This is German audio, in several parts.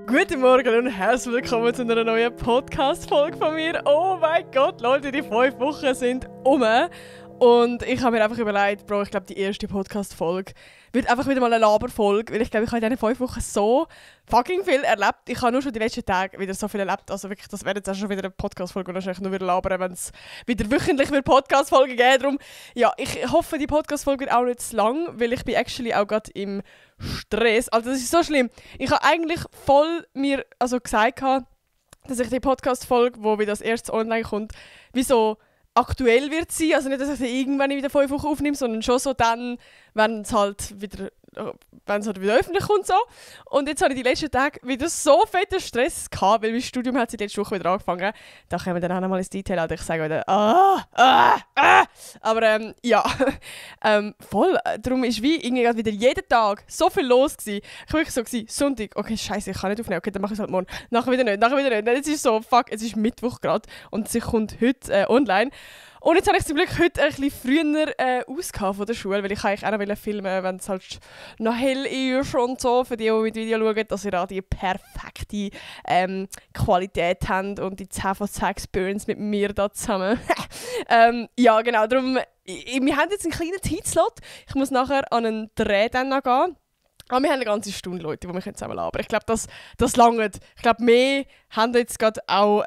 Guten Morgen und herzlich willkommen zu einer neuen Podcast-Folge von mir. Oh mein Gott, Leute, die 5 Wochen sind um. Und ich habe mir einfach überlegt, Bro, ich glaube, die erste Podcast-Folge wird einfach wieder mal eine Laberfolge, weil ich glaube, ich habe in diesen 5 Wochen so fucking viel erlebt. Ich habe nur schon die letzten Tage wieder so viel erlebt. Also wirklich, das wäre jetzt auch schon wieder eine Podcast-Folge und wahrscheinlich nur wieder labern, wenn es wieder wöchentlich Podcast-Folgen geben. Darum, ja, ich hoffe, die Podcast-Folge wird auch nicht zu lang, weil ich bin actually auch gerade im Stress. Also das ist so schlimm. Ich habe eigentlich voll mir gesagt, dass ich die Podcast-Folge, die wieder als erstes online kommt, wie so aktuell wird sein. Also nicht, dass ich sie irgendwann wieder 5 Wochen aufnehme, sondern schon so dann, wenn es halt wieder öffentlich kommt. So. Und jetzt habe ich die letzten Tage wieder so fetten Stress gehabt, weil mein Studium hat seit letzter Woche wieder angefangen. Da können wir dann auch noch mal ins Detail und ich sage wieder Aber ja, voll. Darum ist wie irgendwie wieder jeden Tag so viel los gewesen. Ich war wirklich so gewesen, Sonntag, okay, scheiße, ich kann nicht aufnehmen, okay, dann mache ich es halt morgen. Nachher wieder nicht. Jetzt ist so, fuck, es ist Mittwoch gerade und sie kommt heute online. Und jetzt habe ich zum Glück heute ein bisschen früher ausgehauen von der Schule, weil ich eigentlich auch noch filmen, wenn es halt noch hell ist und so, für die mit Video schauen, dass ihr auch die perfekte Qualität habt und die 10 von 10 Experience mit mir da zusammen. Ja, genau, darum, wir haben jetzt einen kleinen Zeitslot. Ich muss nachher an einen Dreh dann noch gehen. Aber wir haben eine ganze Stunde Leute, die wir zusammen labern. Ich glaube, das langt. Ich glaube, mehr haben jetzt gerade auch,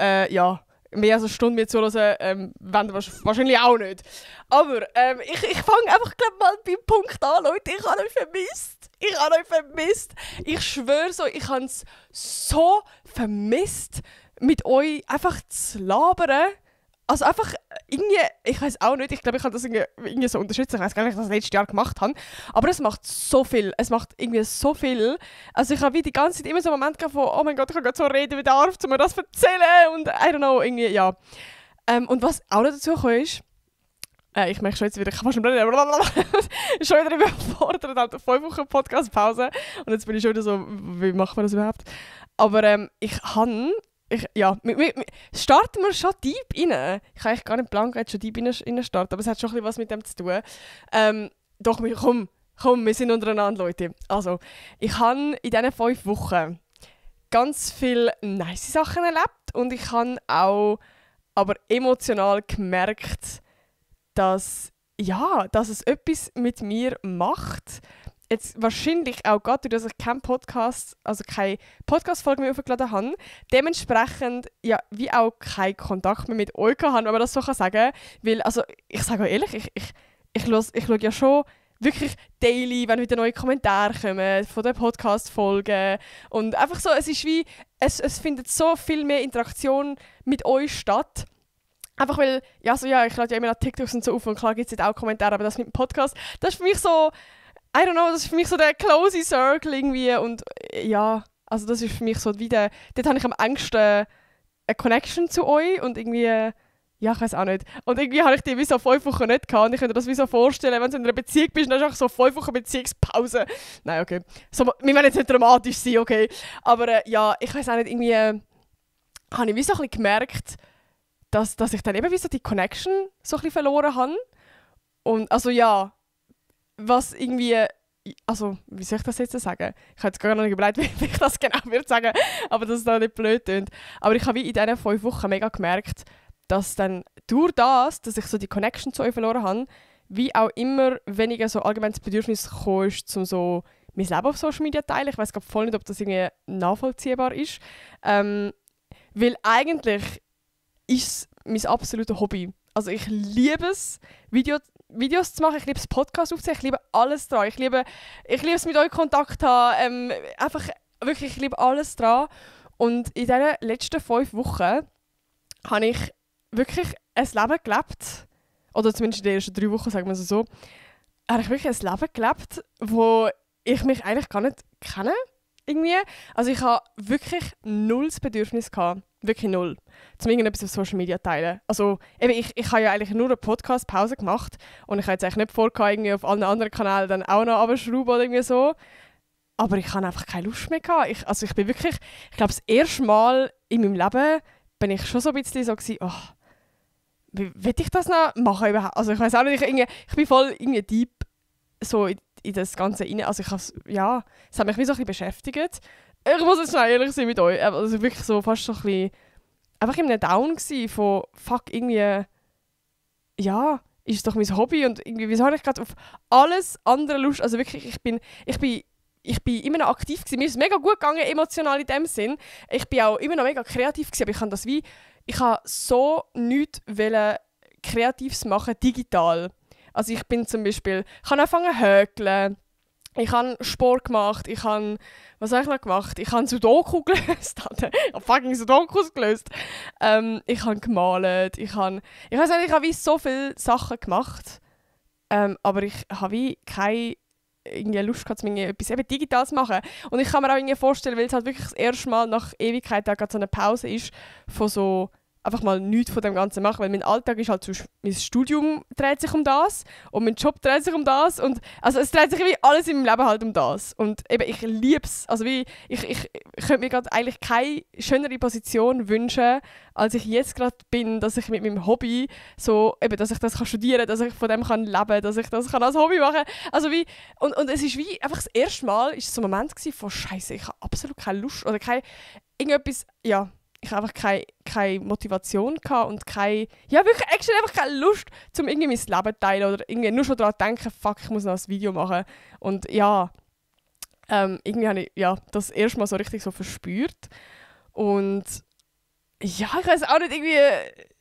mehr als eine Stunde mir zuhören, wollen wahrscheinlich auch nicht. Aber ich fange einfach mal beim Punkt an, Leute. Ich habe euch vermisst. Ich schwöre so, ich habe es so vermisst, mit euch einfach zu labern. Also einfach irgendwie, ich weiß auch nicht, ich glaube, ich habe das irgendwie so unterstützt. Ich weiß gar nicht, was ich das letztes Jahr gemacht habe. Aber es macht so viel. Es macht irgendwie so viel. Also ich habe wie die ganze Zeit immer so einen Moment gehabt von, oh mein Gott, ich kann gerade so reden wie Darf, um mir das zu erzählen. Und I don't know, irgendwie, ja. Und was auch noch dazu kam, ist, ich merke schon jetzt wieder, ich kann schon wieder überfordert, halt 5 Wochen Podcast-Pause. Und jetzt bin ich schon wieder so, wie macht man das überhaupt? Aber starten wir schon deep rein. Ich kann eigentlich gar nicht blank jetzt schon deep rein starten, aber es hat schon ein bisschen was mit dem zu tun. Doch, komm, wir sind untereinander, Leute. Also, ich habe in diesen 5 Wochen ganz viele nice Sachen erlebt und ich habe auch aber emotional gemerkt, dass es etwas mit mir macht. Jetzt wahrscheinlich auch gerade, dass ich keine Podcast-Folge mehr aufgeladen habe, dementsprechend ja wie auch keinen Kontakt mehr mit euch habe, wenn man das so sagen kann. Weil, also ich sage euch ehrlich, ich schaue ja schon wirklich daily, wenn wieder neue Kommentare kommen von den Podcast-Folgen. Und einfach so, es ist wie, es findet so viel mehr Interaktion mit euch statt. Einfach weil, ich lade ja immer noch TikToks und so auf und klar gibt es jetzt auch Kommentare, aber das mit dem Podcast, das ist für mich so, I don't know, das ist für mich so der closey Circle irgendwie und ja, also das ist für mich so wie dort habe ich am engsten eine Connection zu euch und irgendwie, ja, ich weiß auch nicht. Und irgendwie habe ich die wie so 5 Wochen nicht gehabt und ich könnte mir das wie so vorstellen, wenn du in einer Beziehung bist, dann hast du so 5 Wochen Beziehungspause. Nein, okay. So, wir werden jetzt nicht dramatisch sein, okay. Aber ja, ich weiß auch nicht, irgendwie habe ich wie so ein bisschen gemerkt, dass ich dann eben wie so die Connection so ein bisschen verloren habe. Und also ja, was irgendwie, also wie soll ich das jetzt sagen? Ich habe jetzt gar nicht überlegt, wie ich das genau würde sagen, aber dass es da nicht blöd klingt. Aber ich habe in diesen 5 Wochen mega gemerkt, dass dann durch das, dass ich so die Connection zu euch verloren habe, wie auch immer weniger so allgemein das Bedürfnis gekommen ist, um so mein Leben auf Social Media zu teilen. Ich weiß gar voll nicht, ob das irgendwie nachvollziehbar ist. Weil eigentlich ist es mein absolutes Hobby. Also ich liebe es, Videos zu machen, ich liebe es, Podcasts aufzunehmen, ich liebe alles dran. Ich liebe es, mit euch Kontakt zu haben. Einfach wirklich, ich liebe alles dran. Und in diesen letzten 5 Wochen habe ich wirklich ein Leben gelebt, oder zumindest in den ersten 3 Wochen, sagen wir es so, habe ich wirklich ein Leben gelebt, wo ich mich eigentlich gar nicht kenne. Irgendwie. Also ich habe wirklich null das Bedürfnis gehabt, wirklich null, um irgendetwas auf Social Media zu teilen. Also eben, ich habe ja eigentlich nur eine Podcast-Pause gemacht und ich habe jetzt eigentlich nicht vor, irgendwie auf allen anderen Kanälen dann auch noch runterschrauben oder irgendwie so. Aber ich hatte einfach keine Lust mehr gehabt. Ich bin wirklich, ich glaube, das erste Mal in meinem Leben bin ich schon so ein bisschen so gewesen, will ich das noch machen überhaupt? Also ich weiß auch nicht, ich bin voll irgendwie deep so in das Ganze rein. Also es hat mich wie so ein bisschen beschäftigt. Ich muss jetzt schnell ehrlich sein mit euch. Also wirklich so fast so ein bisschen einfach in einem Down gsi von fuck, irgendwie, ja, ist es doch mein Hobby und irgendwie, wieso habe ich gerade auf alles andere Lust? Also wirklich, ich bin immer noch aktiv gewesen. Mir ist es mega gut gegangen, emotional in dem Sinn. Ich bin auch immer noch mega kreativ gewesen, aber ich habe so nichts Kreatives machen, digital. Also ich bin zum Beispiel, ich habe angefangen zu häkeln, ich habe Sport gemacht, was habe ich noch gemacht? Ich habe Sudoku gelöst, ich habe fucking Sudokus gelöst. Ich habe gemalt, ich habe wie so viele Sachen gemacht, aber ich habe wie keine irgendwie Lust gehabt, etwas eben digital zu machen. Und ich kann mir auch irgendwie vorstellen, weil es halt wirklich das erste Mal nach Ewigkeit da gerade so eine Pause ist, von so einfach mal nichts von dem Ganzen machen, weil mein Alltag ist halt mein Studium dreht sich um das und mein Job dreht sich um das und also es dreht sich wie alles in meinem Leben halt um das und eben ich liebe es, also wie ich könnte mir gerade eigentlich keine schönere Position wünschen, als ich jetzt gerade bin, dass ich mit meinem Hobby so, eben, dass ich das kann studieren, dass ich von dem kann leben, dass ich das kann als Hobby machen, also wie und es ist wie einfach das erste Mal ist so ein Moment gewesen von Scheiße, ich habe absolut keine Lust oder irgendetwas, ja, ich habe einfach keine Motivation gehabt und wirklich actually einfach keine Lust, um irgendwie mein Leben zu teilen oder irgendwie nur schon daran zu denken, fuck, ich muss noch ein Video machen. Und ja, irgendwie habe ich das erste Mal so richtig so verspürt. Und ja, ich weiß auch nicht, irgendwie,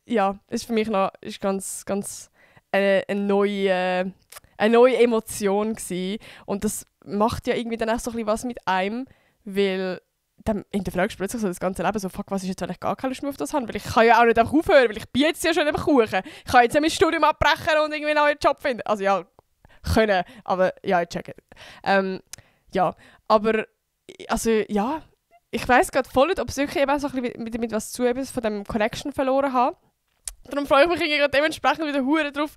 ja, ist für mich noch ist ganz eine neue Emotion gewesen. Und das macht ja irgendwie dann auch so ein bisschen was mit einem, weil dann hinterfragst du plötzlich so das ganze Leben so, fuck, was ist jetzt, wenn ich gar keine Lust mehr auf das habe? Weil ich kann ja auch nicht einfach aufhören, weil ich bin jetzt ja schon einfach Kuchen. Ich kann jetzt ja mein Studium abbrechen und irgendwie einen neuen Job finden. Also ja, können, aber ja, ich checke. Ja, aber also ja, ich weiss gerade voll nicht, ob es wirklich eben so ein bisschen mit was zu eben von dem Connection verloren habe. Darum freue ich mich irgendwie dementsprechend wieder hure drauf,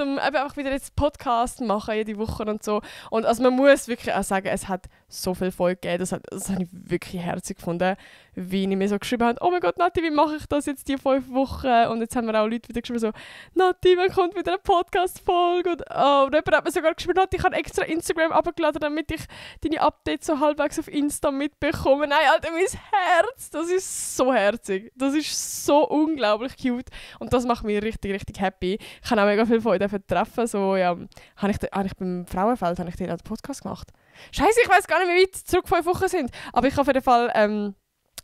um einfach wieder jetzt Podcast machen, jede Woche und so. Und also man muss wirklich auch sagen, es hat so viel Folgen gegeben, das habe ich wirklich herzig gefunden, wie ich mir so geschrieben habe, oh mein Gott, Nati, wie mache ich das jetzt die 5 Wochen? Und jetzt haben mir auch Leute wieder geschrieben so, Nati, wann kommt wieder eine Podcast-Folge? Und jemand hat mir sogar geschrieben, Nati, ich habe extra Instagram abgeladen, damit ich deine Updates so halbwegs auf Insta mitbekomme. Nein, Alter, mein Herz, das ist so herzig. Das ist so unglaublich cute. Und das macht mich richtig, richtig happy. Ich habe auch mega viele von euch treffen. So, ja, habe ich beim Frauenfeld einen Podcast gemacht. Scheiße, ich weiß gar nicht, wie weit zurück 5 Wochen sind. Aber ich habe auf jeden Fall,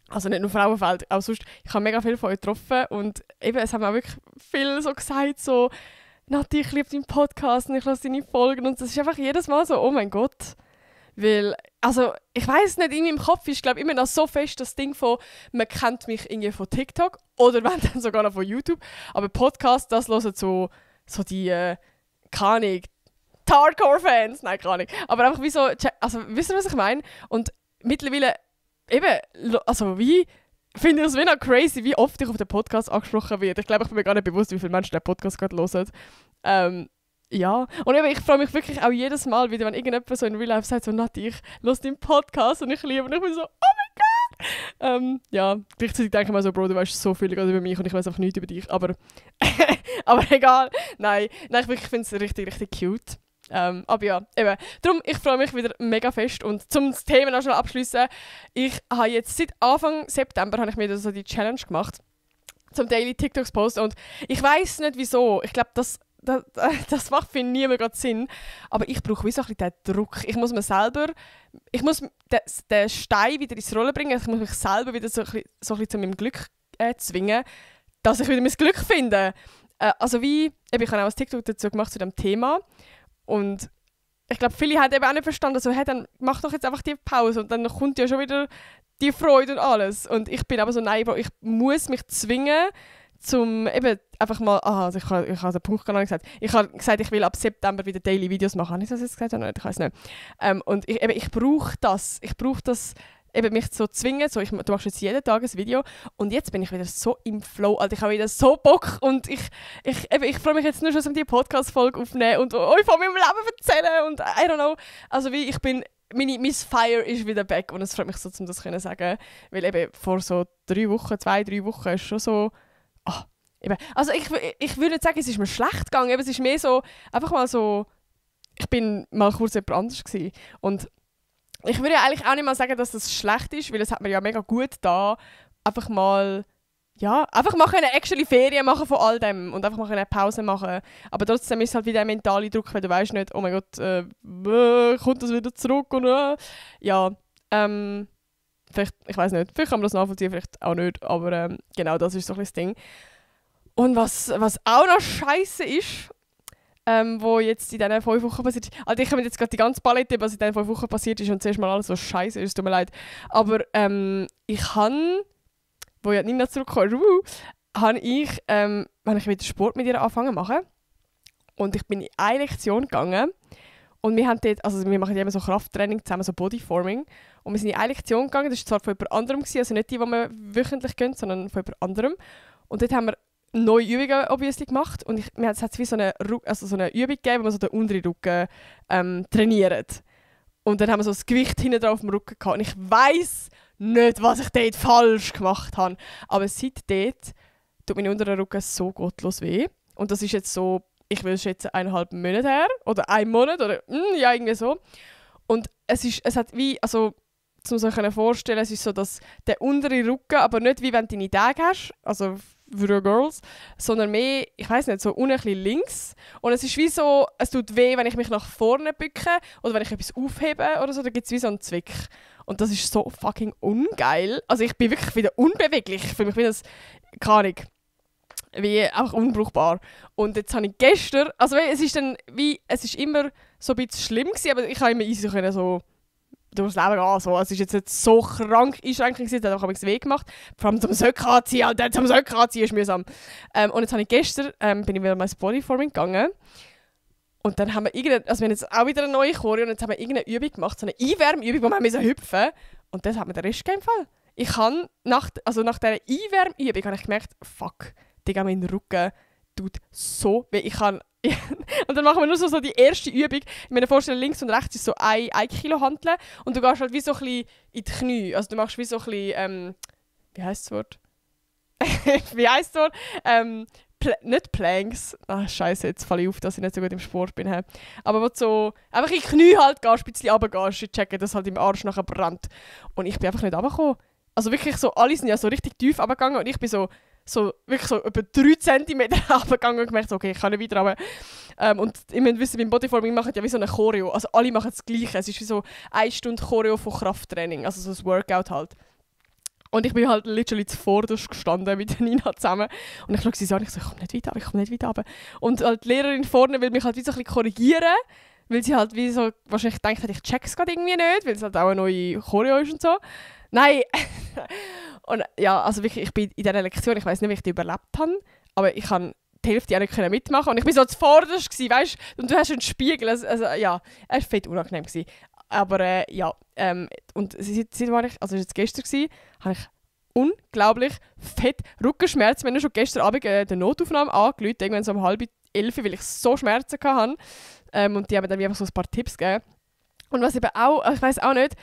also nicht nur Frauenfeld, auch sonst, ich habe mega viele von euch getroffen. Und eben, es haben auch wirklich viele so gesagt, so, Nati, ich liebe deinen Podcast und ich lasse deine Folgen. Und das ist einfach jedes Mal so, oh mein Gott. Weil, also, ich weiss nicht, in meinem Kopf ist, glaube ich, immer noch so fest das Ding von, man kennt mich irgendwie von TikTok oder wenn dann sogar noch von YouTube. Aber Podcast, das hören so die, keine Ahnung, Hardcore-Fans. Nein, keine Ahnung. Aber einfach wie so, also, wisst ihr, was ich meine? Und mittlerweile, eben, also wie, finde ich es wie noch crazy, wie oft ich auf den Podcast angesprochen werde. Ich glaube, ich bin mir gar nicht bewusst, wie viele Menschen den Podcast gerade hören. Ja, und eben, ich freue mich wirklich auch jedes Mal wieder, wenn irgendjemand so in Real Life sagt, so, Nati, ich höre deinen Podcast und ich liebe und ich bin so, oh mein Gott! Ja, gleichzeitig denke ich mir so, Bro, du weißt so viel gerade über mich und ich weiß einfach nichts über dich, aber aber egal. Nein, ich finde es richtig, richtig cute. Aber ja, eben. Darum, ich freue mich wieder mega fest. Und zum das Thema noch schnell abschließen, ich habe jetzt seit Anfang September habe ich mir so die Challenge gemacht, zum Daily TikToks posten. Und ich weiß nicht wieso. Ich glaube, das macht für niemanden gerade Sinn. Aber ich brauche wie so ein bisschen den Druck. Ich muss den Stein wieder ins Rollen bringen. Ich muss mich selber wieder so ein bisschen zu meinem Glück zwingen, dass ich wieder mein Glück finde. Also wie, ich habe auch ein TikTok dazu gemacht zu dem Thema. Und ich glaube, viele haben eben auch nicht verstanden, so, hey, dann mach doch jetzt einfach die Pause und dann kommt ja schon wieder die Freude und alles. Und ich bin aber so, nein, Bro, ich muss mich zwingen, zum eben einfach mal, also ich habe den Punkt gar nicht gesagt. Ich habe gesagt, ich will ab September wieder Daily Videos machen. Habe ich das jetzt gesagt oder nicht? Ich weiß nicht. Und ich brauche das. Ich brauche das, eben mich so zwingen. So, du machst jetzt jeden Tag ein Video. Und jetzt bin ich wieder so im Flow. Also ich habe wieder so Bock. Und ich freue mich jetzt nur schon, um die Podcast-Folge aufzunehmen und euch von meinem Leben erzählen. Und I don't know. Also wie ich bin, mein Fire ist wieder back. Und es freut mich so, um das zu sagen. Weil eben vor so 3 Wochen ist schon so, eben. Also ich würde nicht sagen, es ist mir schlecht gegangen, aber es ist mehr so, einfach mal so, ich bin mal kurz jemand anders gewesen. Und Ich würde ja eigentlich auch nicht mal sagen, dass das schlecht ist, weil es hat mir ja mega gut da einfach mal eine actually Ferien machen von all dem und einfach mal eine Pause machen. Aber trotzdem ist es halt wieder ein mentaler Druck, weil du weißt nicht, oh mein Gott, kommt das wieder zurück und ja, vielleicht, ich weiß nicht, vielleicht kann man das nachvollziehen, vielleicht auch nicht, aber genau, das ist so ein bisschen das Ding. Und was auch noch scheiße ist, wo jetzt in diesen 5 Wochen passiert ist. Also ich habe jetzt gerade die ganze Palette, was in diesen 5 Wochen passiert ist und zuerst mal alles, was scheiße ist, tut mir leid. Aber ich habe, wo ja Nina zurückkommt, habe ich wieder Sport mit ihr angefangen zu machen. Und ich bin in eine Lektion gegangen. Und wir haben dort, also wir machen ja immer so Krafttraining zusammen, so Bodyforming. Und wir sind in eine Lektion gegangen, das war zwar von jemand anderem, also nicht die wir wöchentlich gehen, sondern von jemand anderem. Und dort haben wir neue Übungen obviously gemacht und es hat wie so eine Übung gegeben, wo man so den unteren Rücken trainiert. Und dann haben wir so das Gewicht hinten drauf auf dem Rücken gehabt. Und ich weiss nicht, was ich dort falsch gemacht habe. Aber seit dort tut mein unterer Rücken so gottlos weh. Und das ist jetzt so, ich will schätzen, 1,5 Monate her. Oder 1 Monat oder ja, irgendwie so. Und es hat wie, also um sich vorstellen, es ist so, dass der untere Rücken, aber nicht wie wenn du deine Tage hast, also für Girls, sondern mehr, ich weiß nicht, so unten ein bisschen links. Und es ist wie so, es tut weh, wenn ich mich nach vorne bücke oder wenn ich etwas aufhebe oder so, da gibt es wie so einen Zwick. Und das ist so fucking ungeil. Also ich bin wirklich wieder unbeweglich. Ich fühle mich wie das, keine Ahnung, wie einfach unbrauchbar. Und jetzt habe ich gestern, also es ist dann wie, es ist immer so ein bisschen schlimm gewesen, aber ich habe immer easy können so durchs Leben gehen. So. Es ist jetzt nicht so krank einschränkend, es hat auch nichts weh gemacht. Vor allem zum Söcke anziehen, Alter, zum Söcke anziehen ist mühsam. Und jetzt habe ich gestern, bin ich wieder mal ins Bodyforming gegangen. Und dann haben wir wir haben jetzt auch wieder eine neue Choreo und jetzt haben wir irgendeine Übung gemacht, so eine Einwärmübung, wo wir hüpfen müssen. Und das hat mir den Rest gegeben. Ich habe nach dieser Einwärmübung habe ich gemerkt, fuck, Digga, mein Rücken tut so weh. Und dann machen wir nur so die erste Übung. Ich meine, vorstellen, links und rechts ist so 1 Kilo Hanteln und du gehst halt wie so ein bisschen in die Knie. Also du machst wie so ein bisschen, wie heisst das Wort? Wie heisst das Wort? Nicht Planks. Ah, scheiße, jetzt falle ich auf, dass ich nicht so gut im Sport bin. Aber wo du so einfach in die Knie halt gehst, ein bisschen runtergehst, ich checke, dass halt im Arsch nachher brennt. Und ich bin einfach nicht runtergekommen. Also wirklich so, alle sind ja so richtig tief runtergegangen und ich bin so wirklich so etwa 3 cm runtergegangen und gemerkt, okay, ich kann nicht weiter runter. Und ihr müsst wissen, beim Bodyforming machen ja wie so eine Choreo. Also alle machen das Gleiche. Es ist wie so 1 Stunde Choreo von Krafttraining, also so ein Workout halt. Und ich bin halt literally zuvorderst gestanden mit Nina zusammen. Und ich schaue sie so an, ich komme nicht weiter runter. Und halt die Lehrerin vorne will mich halt wie so ein bisschen korrigieren, weil sie halt wie so wahrscheinlich denkt, ich check's gerade irgendwie nicht, weil es halt auch eine neue Choreo ist und so. Nein! Und ja, also wirklich, ich bin in dieser Lektion, ich weiss nicht, wie ich die überlebt habe, aber ich kann die Hälfte auch nicht mitmachen und ich bin so zuvorderst gewesen, weißt du, und du hast einen Spiegel, also ja, es war fett unangenehm gewesen. Aber ja, und seit war ich, also es war jetzt gestern gewesen, habe ich unglaublich fett Rückenschmerzen. Wir haben schon gestern Abend die Notaufnahme angerufen, irgendwann so um 10:30, weil ich so Schmerzen hatte. Und die haben dann einfach so ein paar Tipps gegeben. Und was eben auch, ich weiss auch nicht,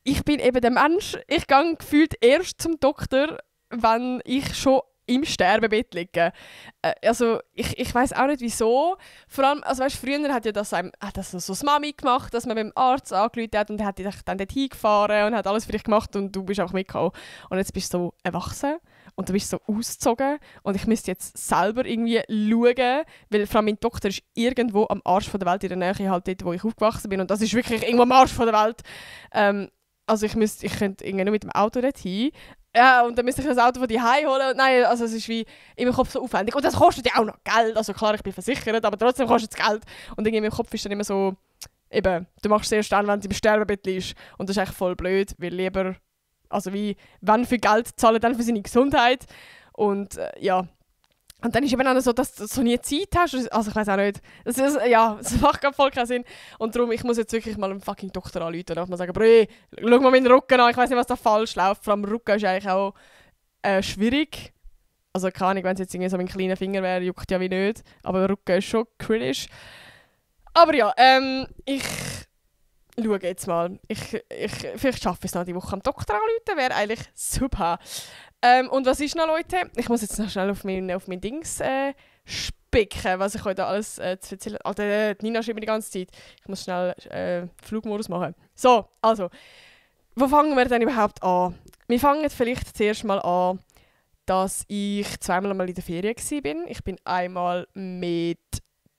ich bin eben der Mensch, ich gehe gefühlt erst zum Doktor, wenn ich schon im Sterbebett liege. Also ich weiss auch nicht wieso. Vor allem, also weißt, früher hat ja das so das Mami gemacht, dass man beim Arzt angerufen hat und der hat dich dann dort hingefahren und hat alles für dich gemacht und du bist einfach mitgekommen. Und jetzt bist du so erwachsen und du bist so ausgezogen und ich müsste jetzt selber irgendwie schauen, weil vor allem mein Doktor ist irgendwo am Arsch von der Welt, in der Nähe halt dort, wo ich aufgewachsen bin und das ist wirklich irgendwo am Arsch von der Welt. Also ich könnte irgendwie nur mit dem Auto dorthin. Ja, und dann müsste ich das Auto von die Hause holen. Nein, also es ist wie in meinem Kopf so aufwendig. Und das kostet ja auch noch Geld. Also klar, ich bin versichert, aber trotzdem kostet es Geld. Und irgendwie in meinem Kopf ist dann immer so, eben, du machst es erst dann, wenn du im Sterbebett liegst. Und das ist echt voll blöd, weil lieber, also wie, wenn für Geld zahlen, dann für seine Gesundheit. Und ja. Und dann ist eben auch so, dass du so nie Zeit hast. Also ich weiß auch nicht. Das macht gar voll keinen Sinn. Und darum, ich muss jetzt wirklich mal einen fucking Doktor anrufen und mal sagen, Brü, schau mal meinen Rücken an, ich weiß nicht, was da falsch läuft. Vor allem Rücken ist eigentlich auch schwierig. Also keine Ahnung, wenn es jetzt irgendwie so mein kleiner Finger wäre, juckt ja wie nicht. Aber der Rücken ist schon kritisch. Aber ja, ich schaue jetzt mal. Vielleicht schaffe ich es noch die Woche am Doktor anrufen, wäre eigentlich super. Und was ist noch, Leute? Ich muss jetzt noch schnell auf mein Dings rückblicken, was ich euch da alles zu erzählen habe. Alter, Nina schreibt mir die ganze Zeit. Ich muss schnell Flugmodus machen. So, also, wo fangen wir denn überhaupt an? Wir fangen vielleicht zuerst mal an, dass ich zweimal mal in der Ferien war. Ich bin einmal mit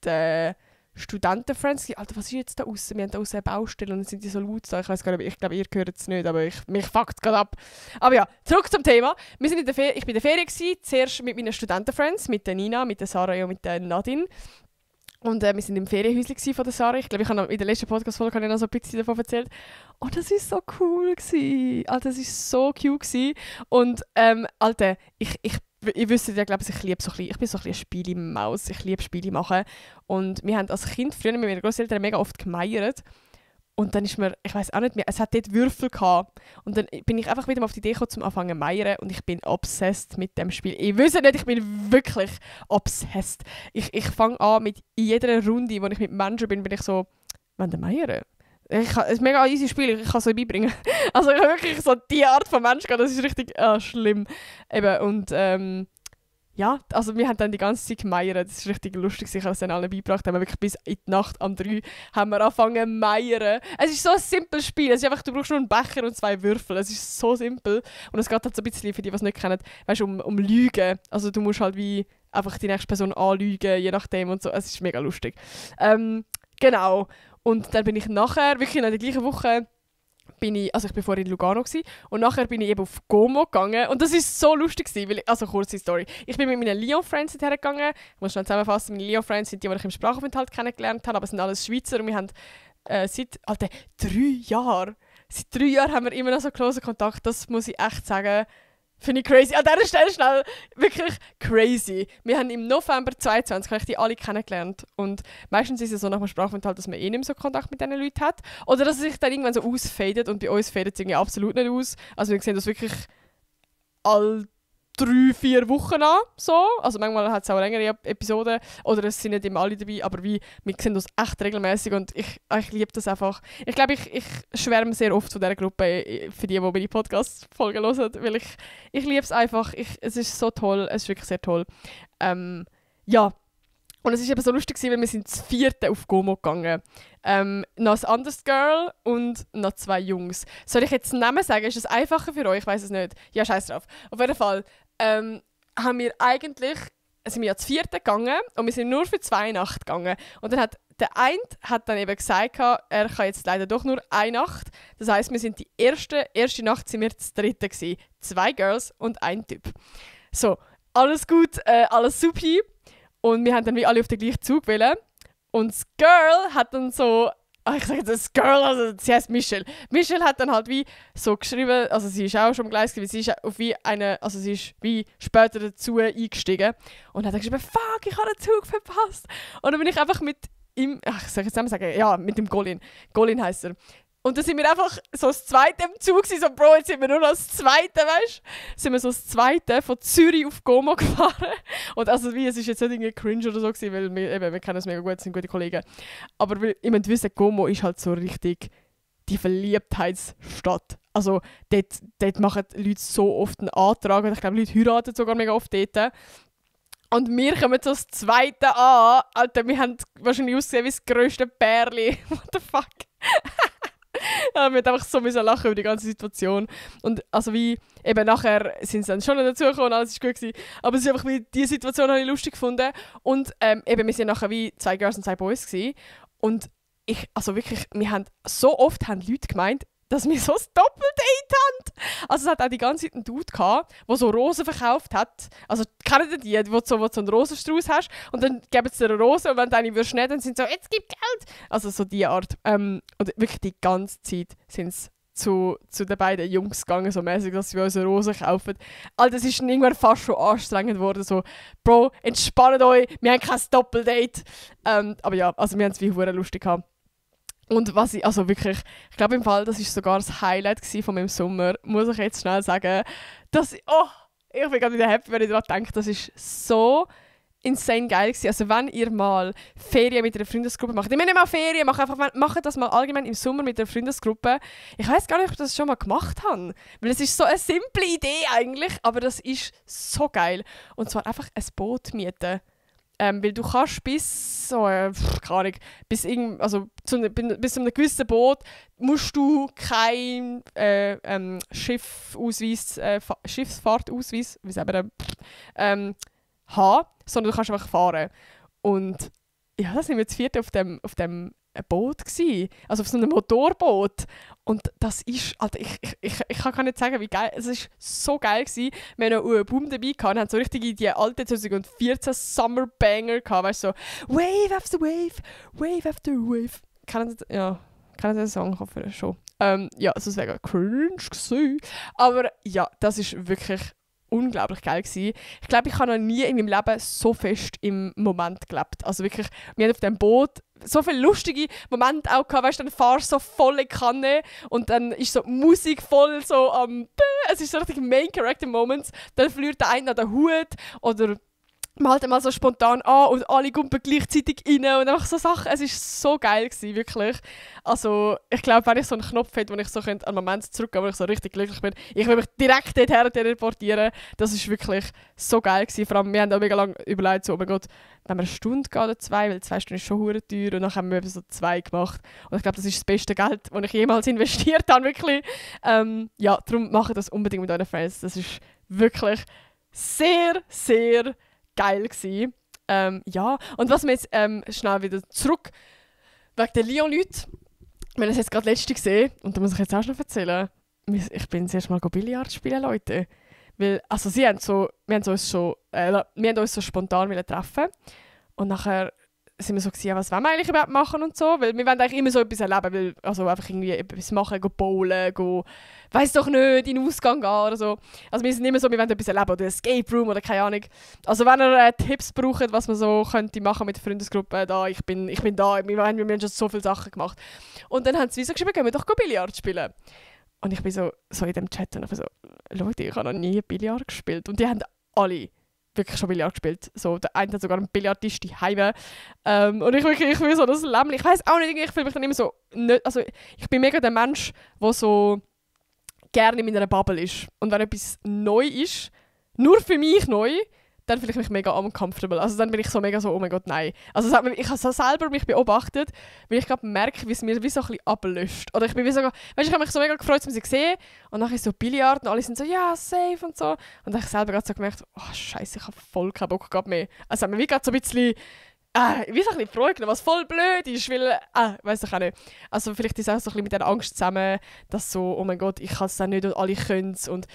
den Studentenfriends. Alter, was ist jetzt da außen? Wir haben da außen eine Baustelle und dann sind die so laut da. Ich weiß gar nicht, ich glaube, ihr hört es nicht, aber mich fuckt es gerade ab. Aber ja, zurück zum Thema. Ich war in der Ferien, zuerst mit meinen Studentenfriends, mit der Nina, mit der Sarah und mit der Nadine. Und wir waren im Ferienhäuschen von der Sarah. Ich glaube, ich habe in der letzten Podcast-Folge noch so ein bisschen davon erzählt. Und das war so cool. Alter, das war so cute. Und, Alter, ihr wisst ja, glaube ich bin so ein bisschen eine Spiele-Maus. Ich liebe Spiele machen. Und wir haben als Kind früher mit meinen Grosseltern mega oft gemeiert. Und dann ist mir, ich weiß auch nicht mehr, es hat dort Würfel gehabt. Und dann bin ich einfach wieder mal auf die Idee gekommen, zum Anfangen zu meiern. Und ich bin obsessed mit dem Spiel. Ich weiß nicht, ich bin wirklich obsessed. Ich fange an, mit jeder Runde, wo ich mit Menschen bin ich so, wenn der meiern? Es ist ein mega easy Spiel, ich kann es euch beibringen. Also ich habe wirklich so die Art von Mensch gehabt, das ist richtig schlimm. Eben, und ja, also wir haben dann die ganze Zeit gemeiert, das ist richtig lustig, ich habe es dann allen beigebracht, haben wir wirklich bis in die Nacht um 3 haben wir angefangen zu meiern. Es ist so ein simples Spiel, es ist einfach, du brauchst nur einen Becher und 2 Würfel, es ist so simpel. Und es geht halt so ein bisschen, für die, die es nicht kennen, weißt, um Lügen. Also du musst halt wie einfach die nächste Person anlügen, je nachdem und so, es ist mega lustig. Genau, und dann bin ich nachher, wirklich in der gleichen Woche, ich war vorher in Lugano und nachher bin ich eben auf Como gegangen und das war so lustig, weil also kurze Story. Ich bin mit meinen Lyon-Friends hergegangen, ich muss schnell zusammenfassen, meine Lyon-Friends sind die ich im Sprachaufenthalt kennengelernt habe, aber es sind alles Schweizer und wir haben seit 3 Jahren haben wir immer noch so close Kontakt, das muss ich echt sagen. Finde ich crazy. An dieser Stelle schnell wirklich crazy. Wir haben im November 2022 habe ich die alle kennengelernt. Und meistens ist es so nach dem Sprachaufenthalt, dass man eh nicht mehr so Kontakt mit diesen Leuten hat. Oder dass es sich dann irgendwann so ausfadet. Und bei uns fadet es irgendwie absolut nicht aus. Also wir sehen das wirklich alle 3-4 Wochen an. So. Also manchmal hat es auch längere Episoden. Oder es sind nicht immer alle dabei. Aber wir sehen das echt regelmäßig und ich liebe das einfach. Ich glaube, ich schwärme sehr oft von dieser Gruppe, für die meine Podcast-Folgen hören. Weil ich liebe es einfach. Es ist so toll. Es ist wirklich sehr toll. Ja. Und es war eben so lustig, weil wir sind das 4. auf Como gegangen. Noch ein anderes Girl und noch 2 Jungs. Soll ich jetzt den Namen sagen? Ist das einfacher für euch? Ich weiß es nicht. Ja, scheiß drauf. Auf jeden Fall haben wir eigentlich, sind wir ja das 4. gegangen und wir sind nur für 2 Nächte gegangen. Und dann hat der eine hat dann eben gesagt, er kann jetzt leider doch nur 1 Nacht. Das heisst, wir sind die erste Nacht sind wir das 3. gewesen. 2 Girls und 1 Typ. So, alles gut, alles supi. Und wir haben dann wie alle auf den gleichen Zug wollen. Und das Girl hat dann so, ich sage jetzt das Girl, also sie heißt Michelle. Michelle hat dann halt wie so geschrieben, also sie ist auch schon am Gleis gewesen, sie ist auf wie also sie ist wie später dazu eingestiegen und hat dann geschrieben, fuck, ich habe den Zug verpasst. Und dann bin ich einfach mit ihm, soll ich jetzt zusammen sagen? Ja, mit dem Golin. Golin heisst er. Und dann sind wir einfach so das 2. im Zug gewesen, so Bro, jetzt sind wir nur noch das 2., weißt du? Sind wir so das 2. von Zürich auf Como gefahren. Und also wie, es ist jetzt nicht irgendwie cringe oder so gewesen, weil wir kennen es mega gut, sind gute Kollegen. Aber ich meine, wissen, Como ist halt so richtig die Verliebtheitsstadt. Also dort machen die Leute so oft einen Antrag und ich glaube, Leute heiraten sogar mega oft dort. Und wir kommen so das 2. an. Alter, wir haben wahrscheinlich ausgesehen wie das grösste Bärli. What the fuck? Ja, wir haben einfach so lachen über die ganze Situation. Und also wie, eben nachher sind sie dann schon dazugekommen und alles war gut gewesen. Aber es ist einfach wie, diese Situation habe ich lustig gefunden. Und eben, wir sind nachher wie 2 Girls und 2 Boys gewesen. Und also wirklich, so oft haben Leute gemeint, dass wir so ein Doppeldate haben. Also es hat auch die ganze Zeit einen Dude gehabt, der so Rosen verkauft hat. Also kennt ihr die, wo du so einen Rosenstrauß hast und dann geben sie dir eine Rose und wenn du eine würdest nehmen, dann sind sie so, jetzt gib Geld. Also so die Art. Und wirklich die ganze Zeit sind sie zu den beiden Jungs gegangen, so mäßig, dass sie uns eine Rose kaufen. Alter, das ist dann irgendwann fast schon anstrengend geworden. So, Bro, entspannt euch, wir haben kein Doppeldate. Aber ja, also wir haben es wie verdammt lustig gehabt. Und was ich, also wirklich, ich glaube im Fall, das war sogar das Highlight von meinem Sommer, muss ich jetzt schnell sagen, dass ich bin gerade wieder happy, wenn ich daran denke, das ist so insane geil gewesen. Also wenn ihr mal Ferien mit einer Freundesgruppe macht, ich meine nicht mal Ferien, macht das mal allgemein im Sommer mit einer Freundesgruppe. Ich weiß gar nicht, ob ich das schon mal gemacht habe, weil es ist so eine simple Idee eigentlich, aber das ist so geil. Und zwar einfach ein Boot mieten. Weil du kannst bis so, keine Ahnung, bis zu einem gewissen Boot musst du keinen Schiffsfahrtausweis, wie sagen wir, haben, sondern du kannst einfach fahren. Und ja, da sind wir zu viert auf dem Boot gsi, also auf so einem Motorboot. Und das ist, Alter, ich kann gar nicht sagen, wie geil, es ist so geil gsi. Wir haben noch einen dabei gehabt und haben so richtig die alte 2014 Summer Banger gehabt, weißt du, so Wave after Wave, Wave after Wave. Kennen Sie den Song? Ich hoffe schon. Ja, also es wäre cringe gewesen. Aber ja, das ist wirklich unglaublich geil gewesen. Ich glaube, ich habe noch nie in meinem Leben so fest im Moment gelebt. Also wirklich, wir haben auf dem Boot so viele lustige Momente auch gehabt, weißt du, dann fahrst du so volle Kanne und dann ist so Musik voll so am es ist so richtig Main Character Moments, dann verliert der eine an den Hut oder malt mal so spontan an und alle gumpen gleichzeitig rein und einfach so Sachen. Es war so geil gewesen, wirklich. Also ich glaube, wenn ich so einen Knopf hätte, wo ich so an einen Moment zurückgehen, wo ich so richtig glücklich bin, ich will mich direkt dorthin teleportieren. Das ist wirklich so geil gewesen. Vor allem, wir haben auch mega lange überlegt, so, oh mein Gott, wenn wir eine Stunde gehen oder 2, weil 2 Stunden ist schon hure teuer und dann haben wir eben so 2 gemacht. Und ich glaube, das ist das beste Geld, das ich jemals investiert habe, wirklich. Ja, darum mache das unbedingt mit euren Friends. Das ist wirklich sehr, sehr geil gsi. Ja, und was wir jetzt schnell wieder zurück wegen den Lyon-Leuten. Wir haben es jetzt gerade letzte gesehen und da muss ich jetzt auch noch erzählen. Ich bin zuerst mal Billard spielen, Leute. Weil, also wir haben uns so spontan treffen und nachher sind wir so gewesen, was wollen wir eigentlich überhaupt machen und so, weil wir wollen eigentlich immer so etwas erleben, weil, also einfach irgendwie etwas machen, go bowlen, weiss doch nicht, in den Ausgang gehen oder so. Also wir sind immer so, wir wollen etwas erleben oder ein Escape Room oder keine Ahnung. Also wenn ihr Tipps braucht, was man so könnte machen mit der Freundesgruppe, da, ich bin da, wir haben schon so viele Sachen gemacht. Und dann haben sie so geschrieben, gehen wir doch Billard spielen. Und ich bin so in dem Chat und ich bin so, Leute, ich habe noch nie Billard gespielt. Und die haben alle wirklich schon Billard gespielt. So, der eine hat sogar einen Billardtisch daheim. Und ich bin so das Lämmchen. Ich weiss auch nicht, ich fühle mich dann immer so nicht, also ich bin mega der Mensch, der so gerne in meiner Bubble ist. Und wenn etwas neu ist, nur für mich neu, dann fühle ich mich mega uncomfortable. Also dann bin ich so mega so, oh mein Gott, nein. Also ich habe so selber mich beobachtet, weil ich gerade merke, wie es mir wie so ein bisschen ablöscht. Oder ich bin wie so, weißt, ich habe mich so mega gefreut, sie gesehen und dann ist so Billard und alle sind so, ja, safe und so. Und dann habe ich selber gerade so gemerkt, oh Scheiße, ich habe voll keinen Bock gerade mehr. Also hat mir wie gerade so ein bisschen wie so ein bisschen Freude genommen, was voll blöd ist, weil, weiss ich auch nicht. Also vielleicht ist es auch so ein bisschen mit der Angst zusammen, dass so, oh mein Gott, ich kann es dann nicht und alle können es. Und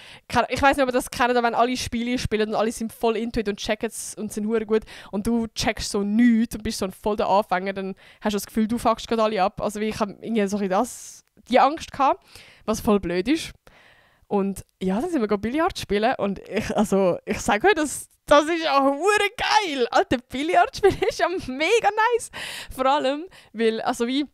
ich weiss nicht, ob ihr das kennt, wenn alle Spiele spielen und alle sind voll into it und checken es und sind hure gut und du checkst so nichts und bist so voll der Anfänger, dann hast du das Gefühl, du fuckst gerade alle ab. Also ich habe irgendwie so ein bisschen die Angst gehabt, was voll blöd ist. Und ja, dann sind wir Billard spielen und ich sage euch, das ist auch hure geil. Alter, Billard spielen ist ja mega nice. Vor allem, weil, also wie,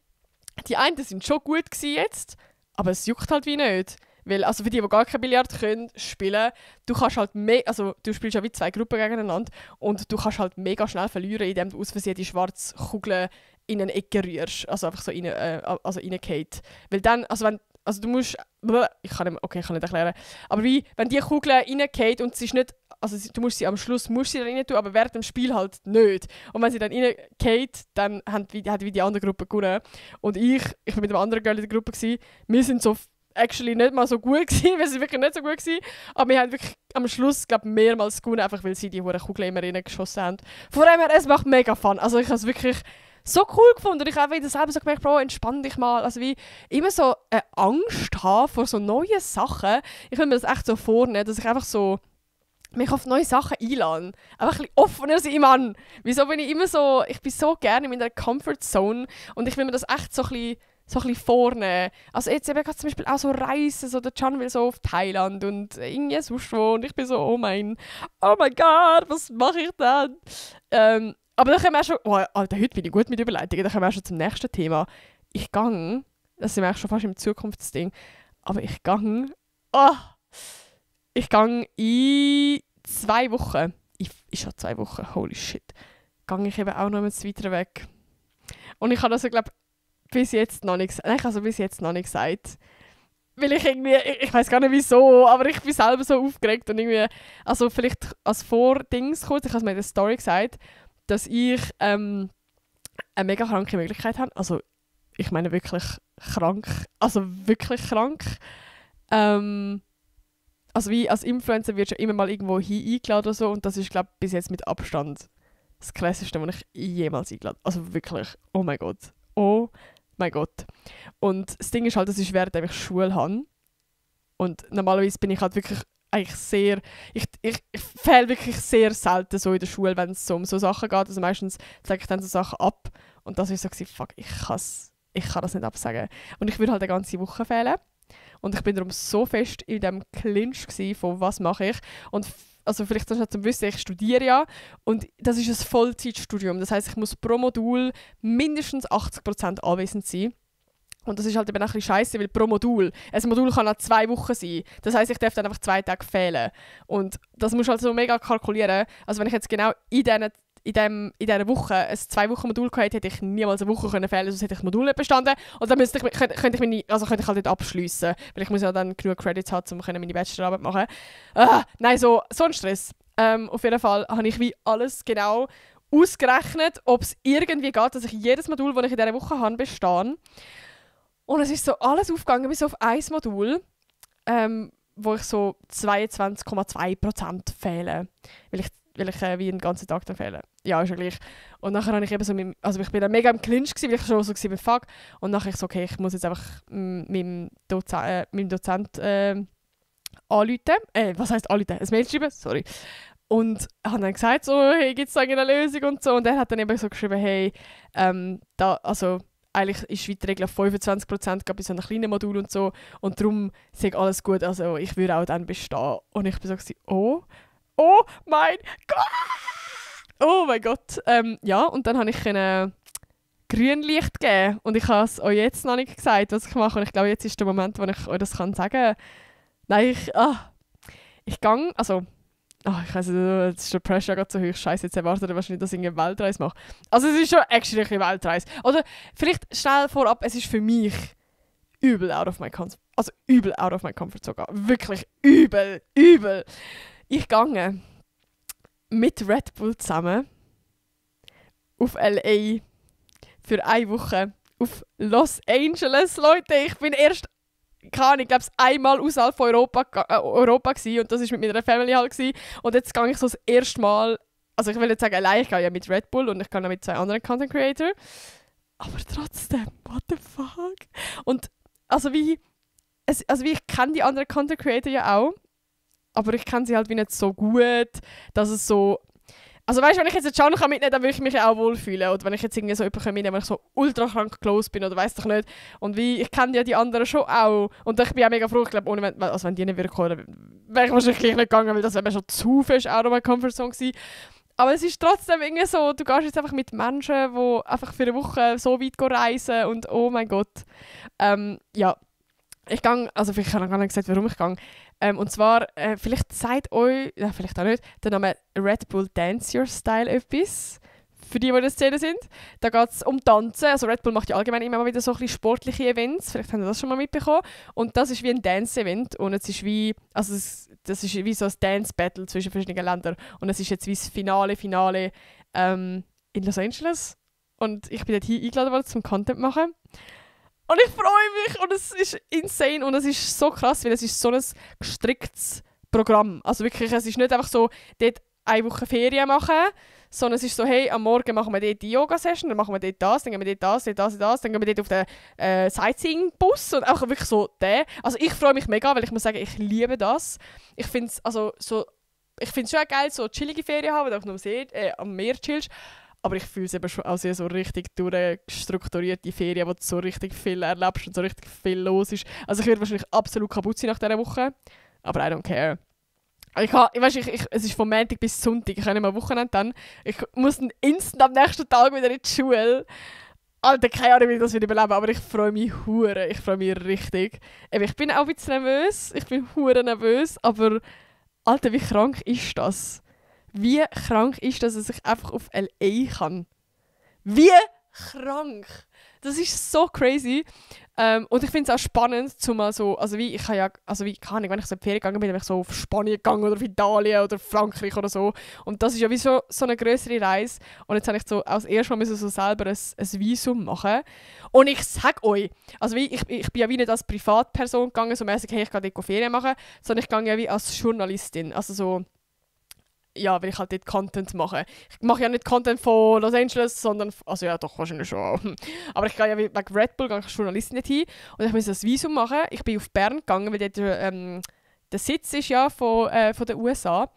die einen sind schon gut gewesen jetzt, aber es juckt halt wie nicht. Weil, also für die gar kein Billard können spielen, du kannst halt du spielst ja wie 2 Gruppen gegeneinander und du kannst halt mega schnell verlieren, indem du aus Versehen die schwarze Kugel in eine Ecke rührst. Also einfach so reingehst. Weil dann, also du musst, ich kann nicht erklären, aber wie, wenn die Kugel reingeht und sie ist nicht, also du musst sie am Schluss sie rein tun, aber während dem Spiel halt nicht. Und wenn sie dann reingeht, dann hat wie die andere Gruppe gewonnen. Und ich war mit einem anderen Girl in der Gruppe gewesen. Wir sind so actually nicht mal so gut gewesen, wir sind wirklich nicht so gut gewesen, aber wir haben wirklich am Schluss, glaube mehrmals gewonnen, einfach weil sie die hure Kugel immer reingeschossen haben. Von dem her, es macht mega Fun. Also ich habe es wirklich so cool gefunden und ich habe wieder selber so gemerkt, Bro, entspann dich mal. Also wie immer so eine Angst haben vor so neuen Sachen. Ich will mir das echt so vornehmen, dass ich einfach so mich auf neue Sachen einladen. Einfach ein bisschen offener sein, Mann. Wieso bin ich immer so, ich bin so gerne in meiner Comfortzone und ich will mir das echt so ein bisschen vornehmen. Also jetzt eben zum Beispiel auch so reisen, so der Can will so auf Thailand und irgendwie sonst wo und ich bin so, oh mein Gott, was mache ich dann? Aber dann kommen wir auch schon, Alter, heute bin ich gut mit Überleitungen, dann kommen wir auch schon zum nächsten Thema. Ich gehe, das sind wir eigentlich schon fast im Zukunftsding, aber ich gehe in 2 Wochen, ist schon 2 Wochen, holy shit, gehe ich eben auch noch weiter weg. Und ich habe das, glaube bis jetzt noch nicht gesagt. Weil ich irgendwie, ich weiß gar nicht wieso, aber ich bin selber so aufgeregt und irgendwie, also vielleicht als Vordings kurz, ich habe es mir in der Story gesagt, dass ich eine mega kranke Möglichkeit habe. Also, ich meine wirklich krank. Also wirklich krank. Also wie als Influencer wirst du ja immer mal irgendwo eingeladen oder so. Und das ist, glaube ich, bis jetzt mit Abstand das Krasseste, was ich jemals eingeladen habe. Also wirklich, oh mein Gott. Oh mein Gott. Und das Ding ist halt, dass ich während ich Schule habe. Und normalerweise bin ich halt wirklich eigentlich sehr... Ich fehle wirklich sehr selten so in der Schule, wenn es so um so Sachen geht. Also meistens sage ich dann so Sachen ab. Und das war so, fuck, ich kann das nicht absagen. Und ich würde halt eine ganze Woche fehlen. Und ich bin darum so fest in diesem Clinch von was mache ich. Und also vielleicht zum Wissen, ich studiere ja. Und das ist ein Vollzeitstudium. Das heisst, ich muss pro Modul mindestens 80% anwesend sein. Und das ist halt eben ein bisschen scheiße, weil pro Modul, ein Modul kann auch 2 Wochen sein. Das heisst, ich darf dann einfach 2 Tage fehlen. Und das musst du halt so mega kalkulieren. Also wenn ich jetzt genau in dieser Woche ein 2-Wochen-Modul gehabt hätte ich niemals eine Woche fehlen können, sonst hätte ich das Modul nicht bestanden. Und dann könnte ich halt nicht abschliessen, weil ich muss ja dann genug Credits haben, um meine Bachelorarbeit zu machen. Nein, so ein Stress. Auf jeden Fall habe ich wie alles genau ausgerechnet, ob es irgendwie geht, dass ich jedes Modul, das ich in dieser Woche habe, bestehe. Und es ist so alles aufgegangen bis auf ein Modul, wo ich so 22,2% fehle. Weil ich wie einen ganzen Tag dann fehle. Ja, ist ja gleich. Und nachher habe ich eben so, ich bin dann mega im Clinch gewesen, weil ich schon so war, fuck. Und nachher ich so, okay, ich muss jetzt einfach meinem Dozent anrufen. Was heisst anrufen? Ein Mail schreiben? Sorry. Und habe dann gesagt, so, hey, gibt es da eine Lösung und so. Und er hat dann eben so geschrieben, hey, eigentlich ist die Regel auf 25% bei so einem kleinen Modul und so. Und darum sage alles gut, also ich würde auch dann bestehen. Und ich bin so, oh mein Gott! Oh mein Gott. Ja, und dann habe ich Grünlicht geben. Und ich habe es euch jetzt noch nicht gesagt, was ich mache. Und ich glaube, jetzt ist der Moment, wo ich euch das sagen kann. Nein, ich gehe, also... ich weiss nicht, jetzt ist der Pressure gerade so hoch. Scheiße, jetzt erwartet ihr wahrscheinlich, dass ich eine Weltreise mache. Also es ist schon actually eine Weltreise. Oder vielleicht schnell vorab, es ist für mich übel out of my comfort zone. Wirklich übel. Ich gehe mit Red Bull zusammen auf L.A. für 1 Woche auf Los Angeles. Leute, ich bin erst, ich glaube, einmal außerhalb von Europa gewesen, und das war mit meiner Family halt gewesen. Und jetzt gehe ich so das erste Mal, also ich will jetzt sagen allein, ich gehe ja mit Red Bull und ich gehe noch mit 2 anderen Content Creators. Aber trotzdem, what the fuck? Und ich kenne die anderen Content Creator ja auch, aber ich kenne sie halt wie nicht so gut, dass es so... Also weißt du, wenn ich jetzt Can mitnehmen kann, dann würde ich mich auch wohlfühlen. Oder wenn ich jetzt irgendwie so jemanden mitnehmen kann, wenn ich so ultra krank close bin oder weiss doch nicht. Und ich kenne ja die anderen schon auch. Und ich bin auch mega froh, ich glaube, wenn die nicht wieder kommen, wäre ich wahrscheinlich nicht gegangen, weil das wäre schon zu fest out of my comfort zone gewesen. Aber es ist trotzdem irgendwie so, du gehst jetzt einfach mit Menschen, die einfach für eine Woche so weit reisen und oh mein Gott. Ja, ich gehe, also vielleicht habe ich gar nicht gesagt, warum ich gehe. Und zwar, vielleicht sagt euch, ja, vielleicht auch nicht, der Name Red Bull Dance Your Style etwas. Für die in der Szene sind. Da geht es um Tanzen. Also Red Bull macht ja allgemein immer mal wieder so ein bisschen sportliche Events. Vielleicht habt ihr das schon mal mitbekommen. Und das ist wie ein Dance-Event. Und es ist wie, das ist wie so ein Dance-Battle zwischen verschiedenen Ländern. Und es ist jetzt wie das Finale in Los Angeles. Und ich bin dort eingeladen worden, zum Content machen. Und ich freue mich und es ist insane und es ist so krass, weil es ist so ein gestricktes Programm. Also wirklich, es ist nicht einfach so, dort 1 Woche Ferien machen, sondern es ist so, hey, am Morgen machen wir dort die Yoga-Session, dann machen wir dort das, dann gehen wir dort das, dann gehen wir dort auf den Sightseeing-Bus und einfach wirklich so der. Also ich freue mich mega, weil ich muss sagen, ich liebe das. Ich finde es schon geil, so chillige Ferien haben, wenn du am Meer chillst. Aber ich fühle es eben schon auch sehr so richtig durchstrukturierte Ferien, wo du so richtig viel erlebst und so richtig viel los ist. Also ich werde wahrscheinlich absolut kaputt sein nach dieser Woche. Aber I don't care. Es ist von Montag bis Sonntag. Ich habe nicht mal Wochenende dann. Ich muss dann instant am nächsten Tag wieder in die Schule. Alter, keine Ahnung, wie ich das wieder überleben, aber ich freue mich hure. Ich freue mich richtig. Ich bin auch ein bisschen nervös. Ich bin hure nervös. Aber Alter, wie krank ist das? Wie krank ist das, dass ich einfach auf L.A. kann? Wie krank! Das ist so crazy. Und ich finde es auch spannend, zumal so, also wie, ich habe ja, also wie, keine Ahnung, wenn ich so in die Ferien gegangen bin, bin ich so auf Spanien gegangen oder auf Italien oder Frankreich oder so. Und das ist ja wie so eine größere Reise. Und jetzt habe ich so als erstes Mal müssen so selber ein Visum machen. Und ich sage euch, also wie, ich bin ja wie nicht als Privatperson gegangen, so mäßig, hey, ich gehe dort Ferien machen, sondern ich gehe ja wie als Journalistin. Also so, ja, weil ich halt dort Content mache. Ich mache ja nicht Content von Los Angeles, sondern, also ja, doch, wahrscheinlich schon. Aber ich gehe ja wegen Red Bull, gehe ich als Journalistin nicht hin. Und ich musste das Visum machen. Ich bin auf Bern gegangen, weil dort der Sitz ist ja von den USA.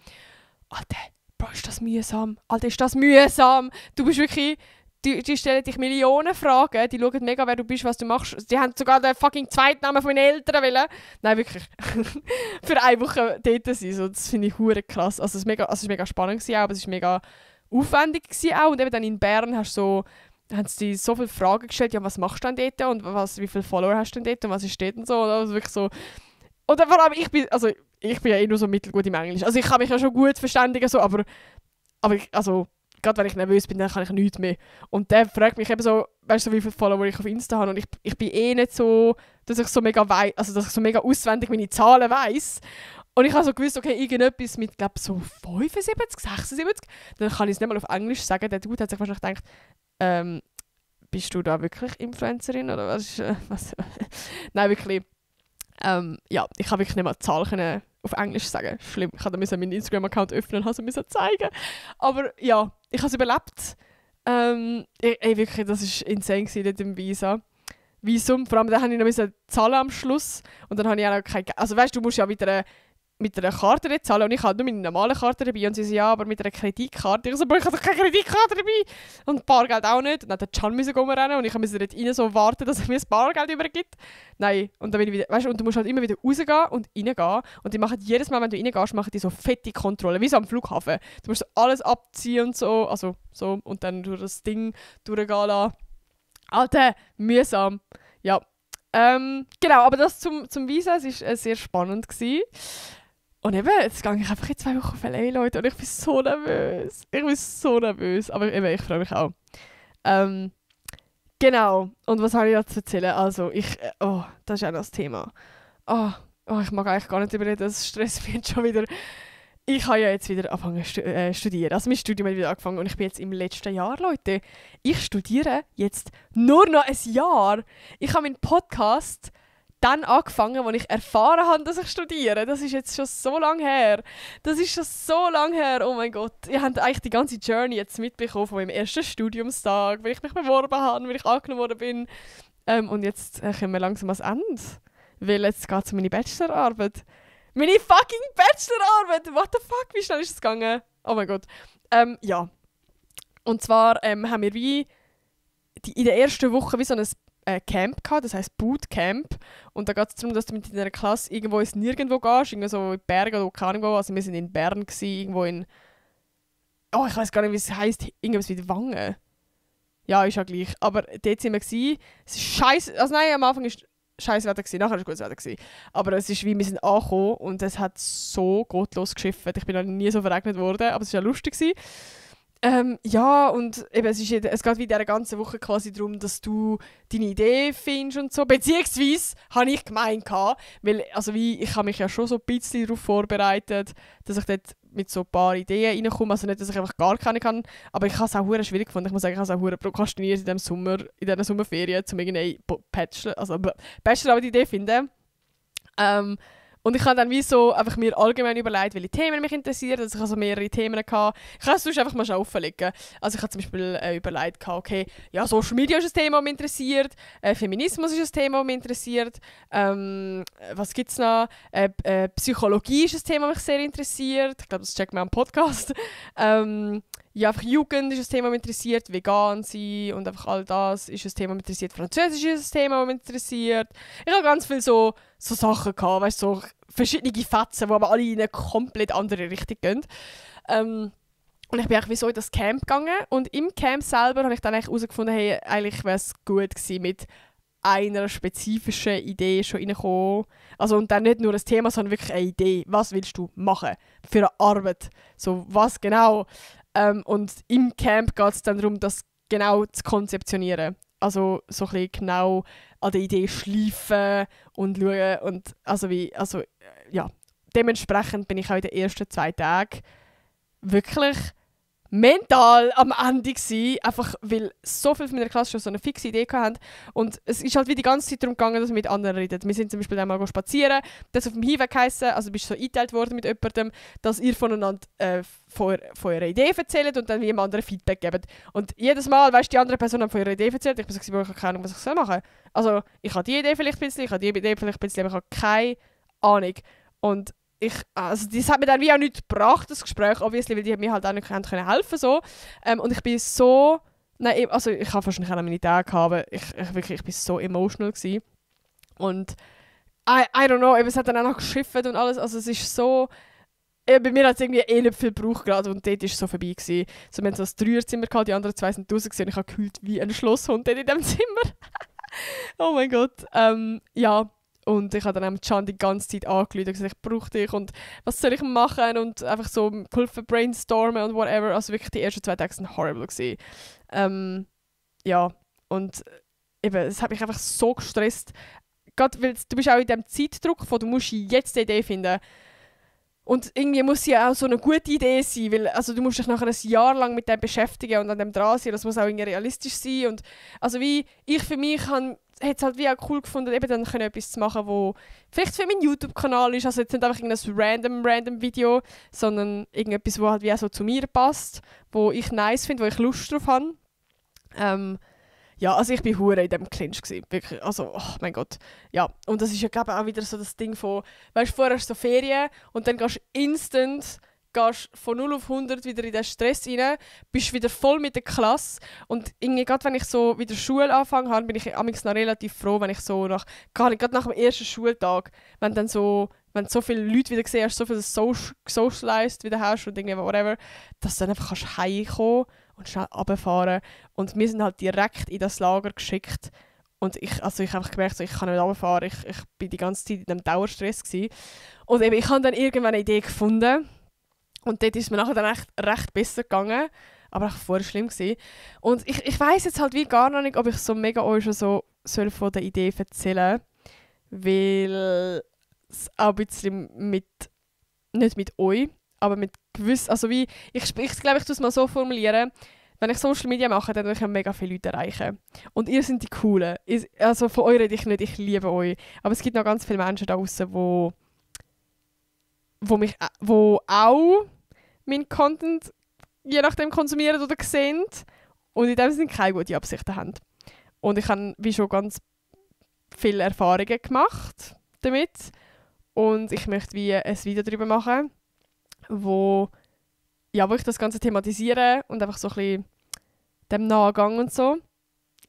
Alter, Bro, ist das mühsam. Alter, ist das mühsam. Du bist wirklich... Die stellen dich Millionen Fragen, die schauen mega, wer du bist, was du machst. Die haben sogar den fucking Zweitnamen von meinen Eltern wollen. Nein, wirklich. Für eine Woche dort sein. So, das finde ich hure krass. Also es war mega spannend gewesen, aber es war mega aufwendig gewesen auch. Und eben dann in Bern haben sie dir so viele Fragen gestellt, ja, was machst du denn dort und wie viele Follower hast du denn dort und was ist dort und so. Also wirklich so. Und vor allem, ich bin ja eh nur so mittelgut im Englisch. Also ich kann mich ja schon gut verständigen, so, aber gerade wenn ich nervös bin, dann kann ich nichts mehr. Und der fragt mich eben so, weißt du, wie viele Follower ich auf Insta habe. Und ich bin eh nicht so, dass ich so mega auswendig meine Zahlen weiss. Und ich habe so gewusst, okay, irgendetwas mit, glaube ich, so 75, 76. Dann kann ich es nicht mal auf Englisch sagen. Der Dude hat sich wahrscheinlich gedacht, bist du da wirklich Influencerin oder was? Nein, wirklich. Ja, ich kann wirklich nicht mal die Zahl auf Englisch sagen. Schlimm. Ich musste meinen Instagram-Account öffnen und musste es zeigen. Aber ja, ich habe es überlebt. Wirklich, das war insane dort im Visum. Vor allem, da musste ich noch zahlen am Schluss. Und dann habe ich auch noch keine... Also weißt du, musst ja wieder mit einer Karte dort zahlen. Und ich hatte nur meine normale Karte dabei. Und sie so, ja, aber mit einer Kreditkarte. Ich so, ich habe doch keine Kreditkarte dabei. Und Bargeld auch nicht. Und dann hat der Can rumrennen. Und ich musste dort rein so warten, dass er mir das Bargeld übergibt. Nein. Und dann bin ich wieder... Weißt du, und du musst halt immer wieder rausgehen und reingehen. Und die machen jedes Mal, wenn du reingehst, machen die so fette Kontrollen. Wie so am Flughafen. Du musst so alles abziehen und so. Also so. Und dann durch das Ding durchgehen lassen. Alter, mühsam. Ja. Genau, aber das zum Visa, es war sehr spannend gewesen. Und eben, jetzt gehe ich einfach in 2 Wochen auf LA, Leute, und ich bin so nervös. Aber eben, ich freue mich auch. Genau, und was habe ich jetzt zu erzählen? Also, das ist auch noch das Thema. Ich mag eigentlich gar nicht überreden, das stresst mich jetzt schon wieder. Ich habe ja jetzt wieder angefangen zu studieren. Also mein Studium hat wieder angefangen und ich bin jetzt im letzten Jahr, Leute. Ich studiere jetzt nur noch ein Jahr. Ich habe meinen Podcast dann angefangen, als ich erfahren habe, dass ich studiere. Das ist jetzt schon so lange her. Oh mein Gott. Ihr habt eigentlich die ganze Journey jetzt mitbekommen von meinem ersten Studiumstag, weil ich mich beworben habe, weil ich angenommen worden bin. Und jetzt kommen wir langsam ans Ende. Weil jetzt geht es um meine Bachelorarbeit. Meine fucking Bachelorarbeit! What the fuck? Wie schnell ist es gegangen? Oh mein Gott. Ja. Und zwar haben wir wie in der ersten Woche wie so ein Camp gehabt, das heisst Bootcamp. Und da geht es darum, dass du mit deiner Klasse irgendwo ins Nirgendwo gehst, irgendwo so in die Berge oder keine Ahnung wo. Also wir sind in Bern gewesen, irgendwo in... Oh, ich weiß gar nicht, wie es heisst. Irgendwas wie Wangen. Ja, ist ja gleich. Aber dort sind wir gewesen. Es ist scheiße... Also nein, am Anfang ist scheiß Wetter gewesen, nachher war es gutes Wetter gewesen. Aber es ist wie, wir sind angekommen und es hat so gottlos geschifft. Ich bin noch nie so verregnet worden, aber es war ja lustig gewesen. Ja, und eben, es geht wie in dieser ganzen Woche quasi darum, dass du deine Idee findest und so. Beziehungsweise habe ich gemeint, weil also wie, ich habe mich ja schon so ein bisschen darauf vorbereitet, dass ich dort mit so ein paar Ideen reinkomme. Also nicht, dass ich einfach gar keine kann, aber ich habe es auch verdammt schwierig gefunden. Ich muss sagen, ich habe es auch verdammt prokrastiniert in diesen Sommerferien, um irgendeine Bachelorarbeit-Idee zu finden. Und ich habe dann wie so einfach mir allgemein überlegt, welche Themen mich interessieren. Also ich hatte so mehrere Themen. Ich kann es sonst einfach mal schon auflegen. Also ich habe zum Beispiel überlegt, okay, ja, Social Media ist ein Thema, das mich interessiert. Feminismus ist ein Thema, das mich interessiert. Was gibt es noch? Psychologie ist ein Thema, das mich sehr interessiert. Ich glaube, das checkt man am Podcast. Ja, einfach Jugend ist ein Thema, das mich interessiert. Vegan sein und einfach all das ist ein Thema, das mich interessiert. Französisch ist ein Thema, das mich interessiert. Ich habe ganz viele so Sachen gehabt, weißt, so verschiedene Fetzen, die aber alle in eine komplett andere Richtung gehen. Und ich bin eigentlich wie so in das Camp gegangen und im Camp selber habe ich dann herausgefunden, hey, eigentlich wäre es gut gewesen, mit einer spezifischen Idee schon reinkommen. Also und dann nicht nur ein Thema, sondern wirklich eine Idee. Was willst du machen für eine Arbeit? So, was genau? Und im Camp geht es dann darum, das genau zu konzeptionieren. also so ein bisschen genau an der Idee schleifen und schauen und ja, dementsprechend bin ich auch in den ersten 2 Tagen wirklich mental am Ende gsi, einfach weil so viele von meiner Klasse schon so eine fixe Idee hatten. Und es ist halt wie die ganze Zeit darum gegangen, dass wir mit anderen reden. Wir sind zum Beispiel einmal spazieren, das auf dem Hinweg geheissen, also bist du so eingeteilt worden mit jemandem, dass ihr voneinander von eurer Idee erzählt und dann wie einem anderen Feedback gebt. Und jedes Mal, weißt du, die andere Person hat von ihrer Idee erzählt, ich bin so, ich habe keine Ahnung, was ich machen soll. Also ich habe die Idee vielleicht ein bisschen, ich habe die Idee vielleicht ein bisschen, aber ich habe keine Ahnung. Und das hat mir dann wie auch nichts gebracht, das Gespräch, obviously, weil die mir halt auch nicht helfen können. So. Und ich bin so... Nein, also ich habe wahrscheinlich auch meine Tage gehabt, aber ich bin so emotional gewesen. Und I don't know, es hat dann auch noch geschifft und alles, also es ist so... bei mir hat es irgendwie nicht viel gebraucht gerade und dort war es so vorbei gewesen. So, wir hatten so ein Dreierzimmer gehabt, die anderen 2 sind draußen und ich habe gefühlt wie ein Schlosshund dort in diesem Zimmer. Oh mein Gott. Ja. Und ich habe dann auch Can die ganze Zeit angerufen und gesagt, ich brauche dich und was soll ich machen und einfach so geholfen brainstormen und whatever. Also wirklich die ersten 2 Tage waren horrible gewesen. Ja, und eben, es hat mich einfach so gestresst. Gerade weil du bist auch in diesem Zeitdruck von, du musst jetzt eine Idee finden. Und irgendwie muss sie auch so eine gute Idee sein, weil also du musst dich nachher ein Jahr lang mit dem beschäftigen und an dem dran sein. Das muss auch irgendwie realistisch sein. Und also wie ich für mich hätte es halt wie auch cool gefunden, eben dann etwas zu machen, wo vielleicht für meinen YouTube-Kanal ist. Also jetzt nicht einfach irgendein random Video, sondern irgendetwas, wo halt wie auch so zu mir passt, wo ich nice finde, wo ich Lust drauf habe. Ja, also ich war hure in diesem Clinch gewesen, wirklich, also, oh mein Gott. Ja, und das ist ja glaube ich auch wieder so das Ding von, weißt du, vorher hast du so Ferien und dann gehst du instant von 0 auf 100 wieder in den Stress rein, bist wieder voll mit der Klasse und irgendwie gerade wenn ich so wieder Schule angefangen habe, bin ich amigs noch relativ froh, wenn ich so gerade nach dem ersten Schultag, wenn du so viele Leute wieder gesehen hast, so viel socialized wieder hast und irgendwie whatever, dass du dann einfach heimkommen und schnell runterfahren. Und wir sind halt direkt in das Lager geschickt. Und ich habe einfach gemerkt, so, ich kann nicht runterfahren. Ich bin die ganze Zeit in einem Dauerstress gewesen. Und eben, ich habe dann irgendwann eine Idee gefunden. Und dort ist es mir nachher dann recht besser gegangen. Aber auch vorher schlimm gewesen. Und ich weiss jetzt halt wie gar noch nicht, ob ich so mega euch schon so soll von der Idee erzählen soll. Weil es auch ein bisschen nicht mit euch, aber mit gewiss, also wie, ich glaube, ich tue es mal so formulieren, wenn ich Social Media mache, dann kann ich mega viele Leute erreichen. Und ihr seid die Coolen. Also von euch rede ich nicht, ich liebe euch. Aber es gibt noch ganz viele Menschen da draußen, wo auch meinen Content je nachdem konsumieren oder sehen und in dem Sinne keine gute Absichten haben. Und ich habe wie schon ganz viele Erfahrungen gemacht damit. Und ich möchte wie ein Video darüber machen, wo ich das Ganze thematisiere und einfach so ein bisschen dem Nachgang und so.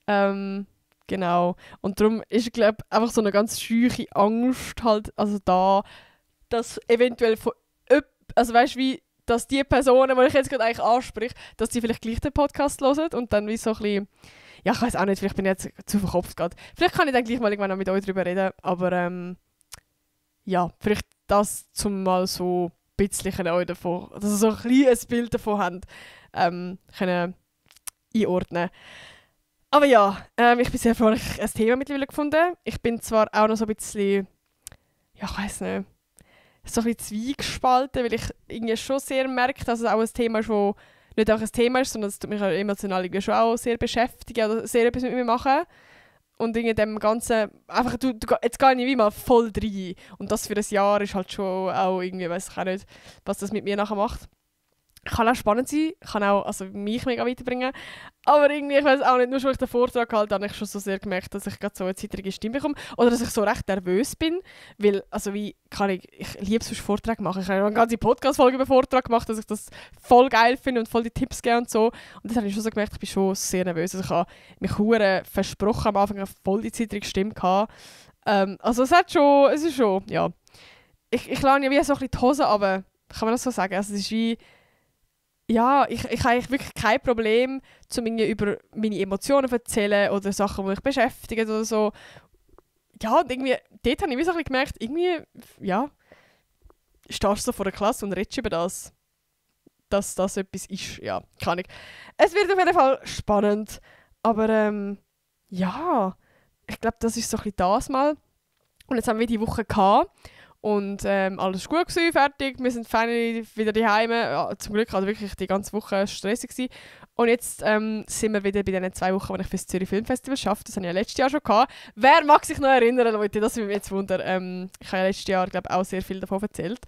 Genau. Und darum ist, glaube ich, einfach so eine ganz scheuche Angst halt, also da, dass eventuell also weißt du, wie, dass die Personen, die ich jetzt gerade eigentlich anspreche, dass die vielleicht gleich den Podcast hören und dann wie so ein bisschen, ja, ich weiß auch nicht, vielleicht bin ich jetzt zu verkopft gerade. Vielleicht kann ich dann gleich mal irgendwann noch mit euch darüber reden, aber ja, vielleicht das zum mal so ein bisschen euch davon, dass ihr so ein kleines Bild davon habt, können einordnen. Aber ja, ich bin sehr froh, dass ich ein Thema mittlerweile gefunden. Ich bin zwar auch noch so ein bisschen, ja, ich weiss nicht, so ein bisschen zwiegespalten, weil ich irgendwie schon sehr merke, dass es auch ein Thema ist, das nicht auch ein Thema ist, sondern es tut mich emotional irgendwie schon auch sehr beschäftigen oder sehr etwas mit mir machen. Und in dem Ganzen, einfach, jetzt gehe ich wie mal voll rein. Und das für ein Jahr ist halt schon auch irgendwie, weiss ich auch nicht, was das mit mir nachher macht. Kann auch spannend sein, kann auch mich mega weiterbringen. Aber irgendwie, ich weiß auch nicht, nur schon ich den Vortrag halte, habe ich schon so sehr gemerkt, dass ich gerade so eine zittrige Stimme bekomme. Oder dass ich so recht nervös bin. Weil, also wie kann ich liebe es, Vorträge machen. Ich habe eine ganze Podcast-Folge über Vortrag gemacht, dass ich das voll geil finde und voll die Tipps gebe und so. Und das habe ich schon so gemerkt, ich bin schon sehr nervös. Also ich habe mich verdammt versprochen, am Anfang voll die zittrige Stimme gehabt. Also es ist schon, ja. Ich lade ja wie so ein bisschen die Hose runter, kann man das so sagen. Also es ist wie, ja, ich habe eigentlich wirklich kein Problem, mir über meine Emotionen zu erzählen oder Sachen, die mich beschäftigen oder so. Ja, und irgendwie, dort habe ich so ein bisschen gemerkt, irgendwie, ja, stehst du so vor der Klasse und redest über das, dass das etwas ist. Ja, keine Ahnung. Es wird auf jeden Fall spannend, aber ja, ich glaube, das ist so ein bisschen das mal. Und jetzt haben wir die Woche gehabt. Und alles war gut gewesen, fertig. Wir sind finally wieder daheim. Ja, zum Glück also wirklich die ganze Woche stressig gewesen. Und jetzt sind wir wieder bei den 2 Wochen, die ich für das Zürich Filmfestival schaffe. Das habe ich ja letztes Jahr schon gehabt. Wer mag sich noch erinnern, Leute? Das würde mich jetzt wundern. Ich habe ja letztes Jahr, glaube auch sehr viel davon erzählt.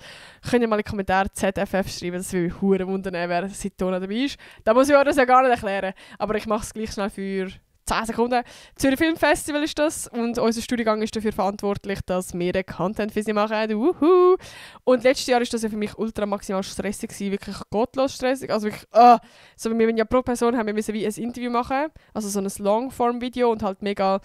Könnt ihr mal in die Kommentare ZFF schreiben, das würde mich hure wundern, wer seit Tono dabei ist. Da muss ich euch das ja gar nicht erklären. Aber ich mache es gleich schnell für 10 Sekunden. Zürich Filmfestival ist das und unser Studiengang ist dafür verantwortlich, dass wir den Content für sie machen. Uhu. Und letztes Jahr war das ja für mich ultra maximal stressig gewesen, wirklich gottlos stressig. Also wirklich, so, wir ja pro Person haben wir müssen wie ein Interview machen, also so ein Longform-Video und halt mega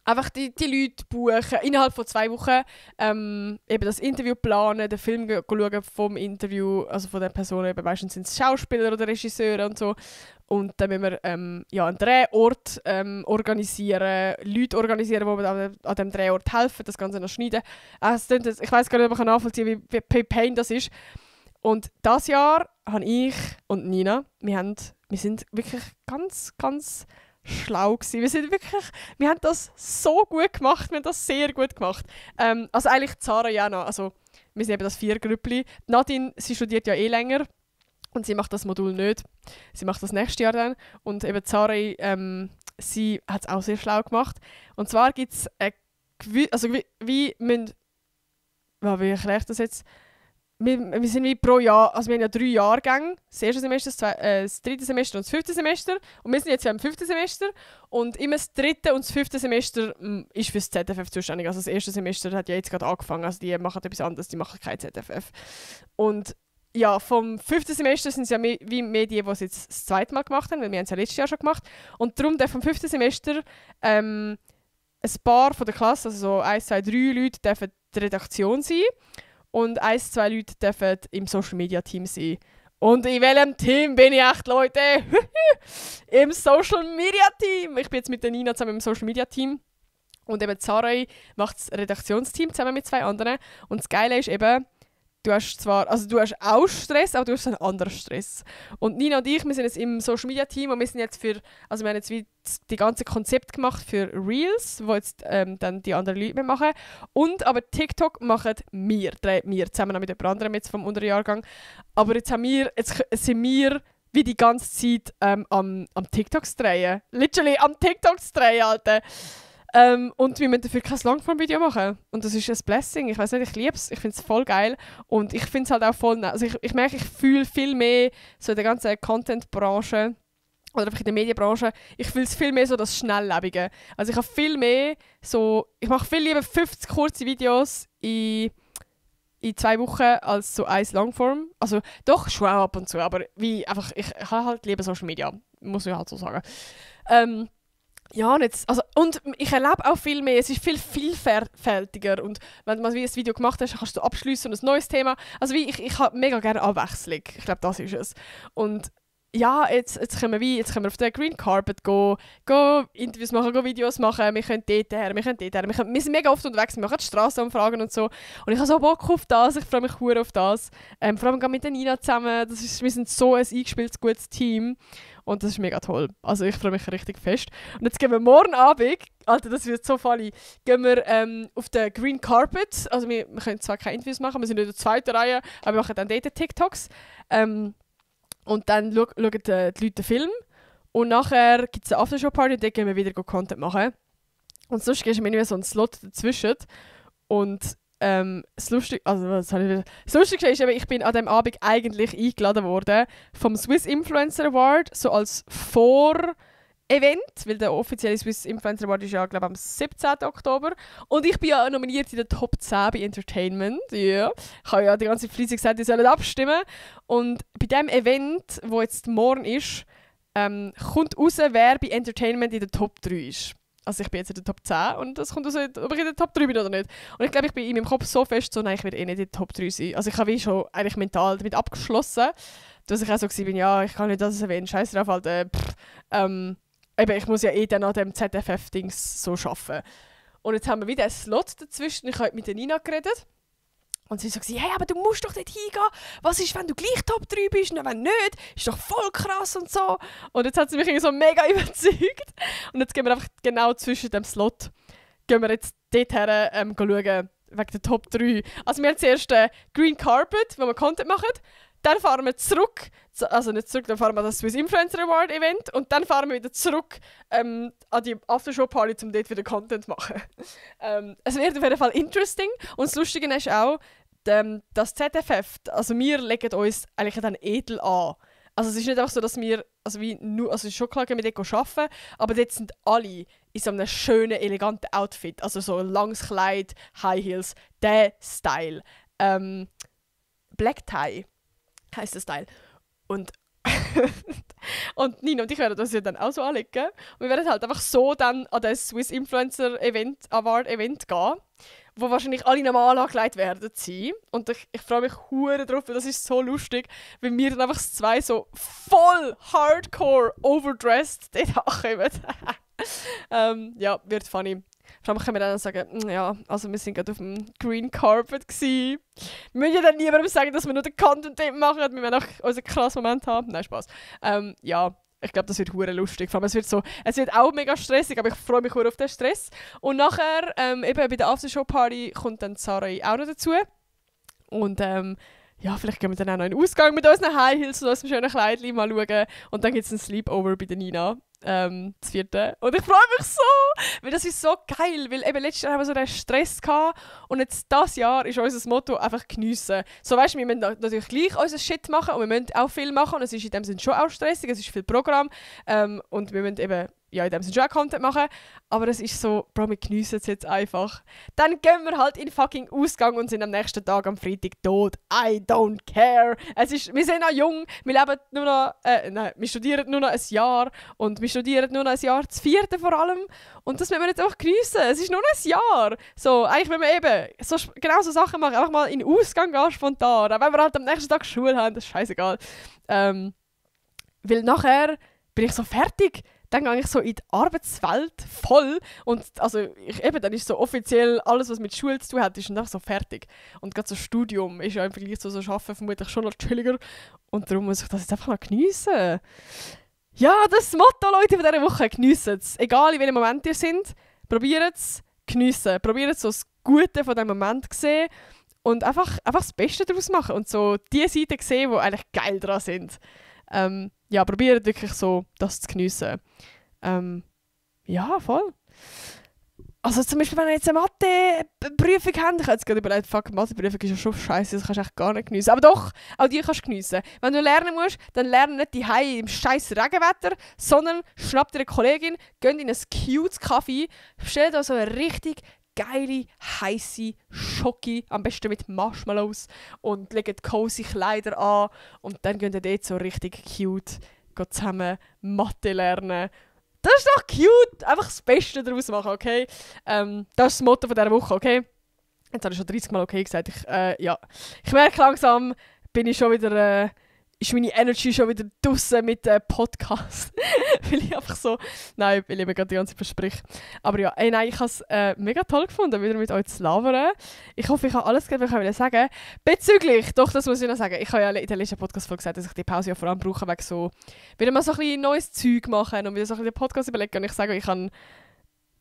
einfach die Leute buchen, innerhalb von 2 Wochen eben das Interview planen, den Film schauen vom Interview, also von den Personen, eben meistens sind es Schauspieler oder Regisseure und so. Und dann müssen wir einen Drehort organisieren, Leute organisieren, die an diesem Drehort helfen, das Ganze noch schneiden. Ich weiss gar nicht, ob ich nachvollziehen kann, wie Pain das ist. Und dieses Jahr haben ich und Nina, wir sind wirklich ganz, ganz schlau gewesen. Wir haben das so gut gemacht, wir haben das sehr gut gemacht. Also eigentlich Zara ja noch, also wir sind eben das 4-Grüppli. Nadine, sie studiert ja eh länger und sie macht das Modul nicht. Sie macht das nächstes Jahr dann. Und eben Zara, sie hat es auch sehr schlau gemacht. Und zwar gibt es also wie erkläre ich das jetzt? Wir sind wie pro Jahr, also wir haben ja 3 Jahrgänge, das erste Semester, das 3. Semester und das 5. Semester. Und wir sind jetzt ja im 5. Semester. Und immer das 3. und das 5. Semester ist für das ZFF zuständig. Also das erste Semester hat ja jetzt gerade angefangen, also die machen etwas anderes, die machen kein ZFF. Und ja, vom 5. Semester sind es ja wie mehr die es jetzt das 2. Mal gemacht haben, weil wir haben es ja letztes Jahr schon gemacht. Und darum darf vom 5. Semester ein paar von der Klasse, also so 1, 2, 3 Leute, dürfen die Redaktion sein. Und 1, 2 Leute dürfen im Social Media Team sein. Und in welchem Team bin ich echt, Leute? Im Social Media Team! Ich bin jetzt mit der Nina zusammen im Social Media Team. Und eben Sarai macht das Redaktionsteam zusammen mit 2 anderen. Und das Geile ist eben, du hast auch Stress, aber du hast einen anderen Stress. Und Nina und ich, wir sind jetzt im Social Media Team und wir sind jetzt wir haben jetzt wie die ganze Konzept gemacht für Reels, wo jetzt dann die anderen Leute machen. Und aber TikTok drehen wir zusammen mit jemand anderem jetzt vom unteren Jahrgang. Aber jetzt sind wir wie die ganze Zeit am TikToks drehen. Literally am TikToks drehen, Alter. Und wir müssen dafür kein Longform-Video machen. Und das ist ein Blessing. Ich weiß nicht, ich liebe es. Ich finde es voll geil. Und ich finde es halt auch voll... Also ich merke, ich fühle viel mehr so in der ganzen Content-Branche oder einfach in der Medienbranche, ich fühle es viel mehr so das Schnelllebige. Also ich habe viel mehr so... Ich mache viel lieber 50 kurze Videos in 2 Wochen als so 1 Longform. Also doch, schon auch ab und zu, aber wie einfach... Ich habe halt lieber Social Media, muss ich halt so sagen. Ja, und ich erlebe auch viel mehr, es ist viel vielfältiger und wenn du mal wie ein Video gemacht hast, kannst du abschließen und ein neues Thema. Also wie, ich habe mega gerne Abwechslung, ich glaube, das ist es. Und ja, jetzt können wir auf den Green Carpet gehen, Interviews machen, Videos machen, wir können dort her, wir sind mega oft unterwegs, wir machen Strassenumfragen und so. Und ich habe so Bock auf das, ich freue mich sehr auf das. Vor allem mit der Nina zusammen, wir sind so ein eingespieltes, gutes Team. Und das ist mega toll. Also ich freue mich richtig fest. Und jetzt gehen wir morgen Abend, Alter, das wird so funny, gehen wir auf den Green Carpet. Also wir können zwar keine Interviews machen, wir sind in der 2. Reihe, aber wir machen dann dort TikToks. Und dann schauen die Leute den Film. Und nachher gibt es eine Aftershow-Party, dort gehen wir wieder Content machen. Und sonst gehst du mir so einen Slot dazwischen. Und das Lustige ist eben, ich bin an diesem Abend eigentlich eingeladen worden vom Swiss Influencer Award, so als Vor-Event, weil der offizielle Swiss Influencer Award ist ja, glaube ich, am 17. Oktober. Und ich bin ja nominiert in der Top 10 bei Entertainment. Ja. Ich habe ja die ganze Zeit fleissig gesagt, die sollen abstimmen. Und bei diesem Event, wo jetzt morgen ist, kommt raus, wer bei Entertainment in der Top 3 ist. Also ich bin jetzt in der Top 10 und es kommt raus, ob ich in der Top 3 bin oder nicht. Und ich glaube, ich bin in meinem Kopf so fest, so, nein, ich werde eh nicht in der Top 3 sein. Also ich habe schon eigentlich mental damit abgeschlossen, dass ich auch so war, ja, ich kann nicht das erwähnen, scheiß drauf, halt, eben, ich muss ja eh dann an dem ZFF-Dings so arbeiten. Und jetzt haben wir wieder einen Slot dazwischen, ich habe mit der Nina geredet. Und sie so, hey, aber du musst doch nicht hingehen. Was ist, wenn du gleich Top 3 bist? Und wenn nicht, ist doch voll krass und so. Und jetzt hat sie mich irgendwie so mega überzeugt. Und jetzt gehen wir einfach genau zwischen dem Slot. Gehen wir jetzt dorthin schauen, wegen der Top 3. Also wir haben zuerst Green Carpet, wo wir Content machen. Dann fahren wir zurück, also nicht zurück, dann fahren wir das Swiss Influencer Award Event und dann fahren wir wieder zurück an die Aftershow-Party, um dort wieder Content zu machen. Es wird auf jeden Fall interesting und das Lustige ist auch, das ZFF, also wir legen uns eigentlich dann edel an. Also es ist nicht einfach so, dass wir, also es ist schon klar, dass wir dort arbeiten, aber dort sind alle in so einem schönen, eleganten Outfit, also so ein langes Kleid, High Heels, der Style. Black Tie heisst der Style. Und und Nina und ich werden das ja dann auch so anlegen. Und wir werden halt einfach so dann an das Swiss Influencer Award Event gehen, wo wahrscheinlich alle normal angelegt werden sein. Und ich freue mich hure drauf, weil das ist so lustig, weil wir dann einfach zwei so voll hardcore overdressed dort ankommen. Ja, wird funny. Vor allem können wir dann sagen, ja, also wir sind gerade auf dem Green Carpet gsi. Wir müssen ja dann niemandem sagen, dass wir nur den Content machen, wir werden auch unseren krassen Moment haben. Nein, Spaß. Ja, ich glaube, das wird hure lustig. Vor allem, es wird auch mega stressig, aber ich freue mich hure auf den Stress. Und nachher, eben bei der Aftershow-Party kommt dann Sarah auch noch dazu. Und ja, vielleicht gehen wir dann auch noch in den Ausgang mit unseren High Heels und unserem schönen Kleidchen mal schauen. Und dann gibt es einen Sleepover bei der Nina. Das 4. Und ich freue mich so, weil das ist so geil, weil eben letztes Jahr haben wir so einen Stress gehabt und jetzt dieses Jahr ist unser Motto einfach geniessen. So weißt du, wir müssen natürlich gleich unseren Shit machen und wir müssen auch viel machen und es ist in dem Sinne schon auch stressig, es ist viel Programm und wir müssen eben ja, in dem Sinne schon auch Content machen, aber es ist so, Bro, wir geniessen es jetzt einfach. Dann gehen wir halt in den fucking Ausgang und sind am nächsten Tag am Freitag tot. I don't care. Wir sind noch jung, wir leben nur noch, wir studieren nur noch ein Jahr und wir studieren nur noch ein Jahr, das 4. vor allem. Und das müssen wir jetzt einfach geniessen. Es ist nur noch ein Jahr. So, eigentlich wenn wir eben genau so Sachen machen, einfach mal in den Ausgang gehen, spontan. Auch wenn wir halt am nächsten Tag Schule haben, das ist scheißegal. Weil nachher bin ich so fertig. Dann gehe ich so in die Arbeitswelt voll und also dann ist so offiziell alles, was mit Schule zu tun hat, ist dann einfach so fertig. Und gerade so Studium ist ja im Vergleich zu so Arbeiten vermutlich schon noch chilliger und darum muss ich das jetzt einfach noch geniessen. Ja, das Motto, Leute, von dieser Woche, geniessen es. Egal in welchem Moment ihr seid, probiert es, geniessen. Probiert so das Gute von diesem Moment zu sehen und einfach das Beste daraus machen und so die Seiten sehen, die eigentlich geil dran sind. Ja, probiert wirklich so, das zu geniessen. Ja, voll. Also zum Beispiel, wenn ihr jetzt eine Mathe-Prüfung habt, ich habe jetzt gerade überlegt, fuck, Mathe-Prüfung ist ja schon scheiße, das kannst du echt gar nicht geniessen. Aber doch, auch die kannst du geniessen. Wenn du lernen musst, dann lerne nicht die Hause im scheiß Regenwetter, sondern schnapp dir eine Kollegin, geht in ein cutes Kaffee, bestellt euch so eine richtig geile, heisse Schoki, am besten mit Marshmallows und legt cozy Kleider an und dann gehen ihr dort so richtig cute zusammen Mathe lernen. Das ist doch cute! Einfach das Beste daraus machen, okay? Das ist das Motto von dieser Woche, okay? Jetzt habe ich schon 30 Mal okay gesagt. Ich merke langsam, bin ich schon wieder... ist meine Energy schon wieder draussen mit dem Podcast. Weil ich einfach so... Nein, weil ich mir gerade die ganze Zeit verspreche. Aber ja, nein, ich habe es mega toll gefunden, wieder mit euch zu labern. Ich hoffe, ich habe alles gegeben, was ich sagen wollte. Bezüglich, doch, das muss ich noch sagen. Ich habe ja in der letzten Podcast-Folge gesagt, dass ich die Pause ja vor allem brauche, wegen so... Wieder mal so ein bisschen neues Zeug machen und wieder so ein bisschen den Podcast überlegen. Und ich sage, ich kann...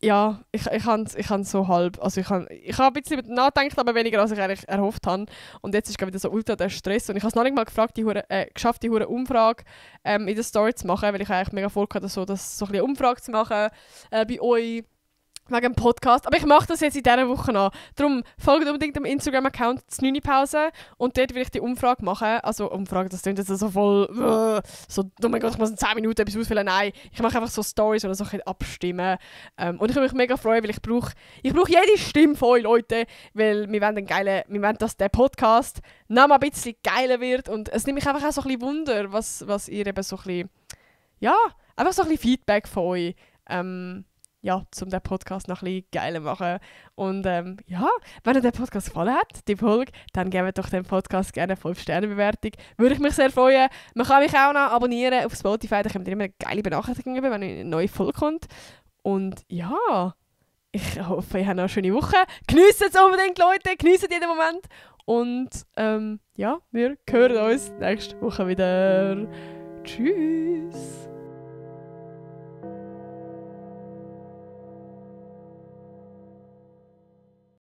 Ja, ich kann so halb. Also ich habe ein bisschen nachgedacht, aber weniger, als ich eigentlich erhofft habe. Und jetzt ist wieder so ultra der Stress. Und ich habe es noch nicht mal geschafft, die hure Umfrage in der Story zu machen, weil ich eigentlich mega vorgehabt habe, so eine Umfrage zu machen bei euch wegen dem Podcast. Aber ich mache das jetzt in dieser Woche noch. Darum folgt unbedingt dem Instagram-Account @9pause und dort will ich die Umfrage machen. Also Umfrage, das klingt jetzt so voll so, oh mein Gott, ich muss in 10 Minuten etwas ausfüllen. Nein, ich mache einfach so Stories oder so abstimmen. Und ich würde mich mega freuen, weil ich brauche jede Stimme von euch, Leute, weil wir wollen, dass der Podcast noch mal ein bisschen geiler wird und es nimmt mich einfach auch so ein bisschen Wunder, was ihr eben so ein bisschen, ja, einfach so ein bisschen Feedback von euch, ja, um den Podcast noch ein bisschen geiler zu machen. Und ja, wenn euch der Podcast gefallen hat, die Folge, dann gebt doch dem Podcast gerne eine 5-Sterne-Bewertung. Würde ich mich sehr freuen. Man kann mich auch noch abonnieren auf Spotify, da kommt ihr immer eine geile Benachrichtigung über, wenn eine neue Folge kommt. Und ja, ich hoffe, ihr habt noch eine schöne Woche. Genießt es unbedingt, Leute. Genießt jeden Moment. Und ja, wir hören uns nächste Woche wieder. Tschüss!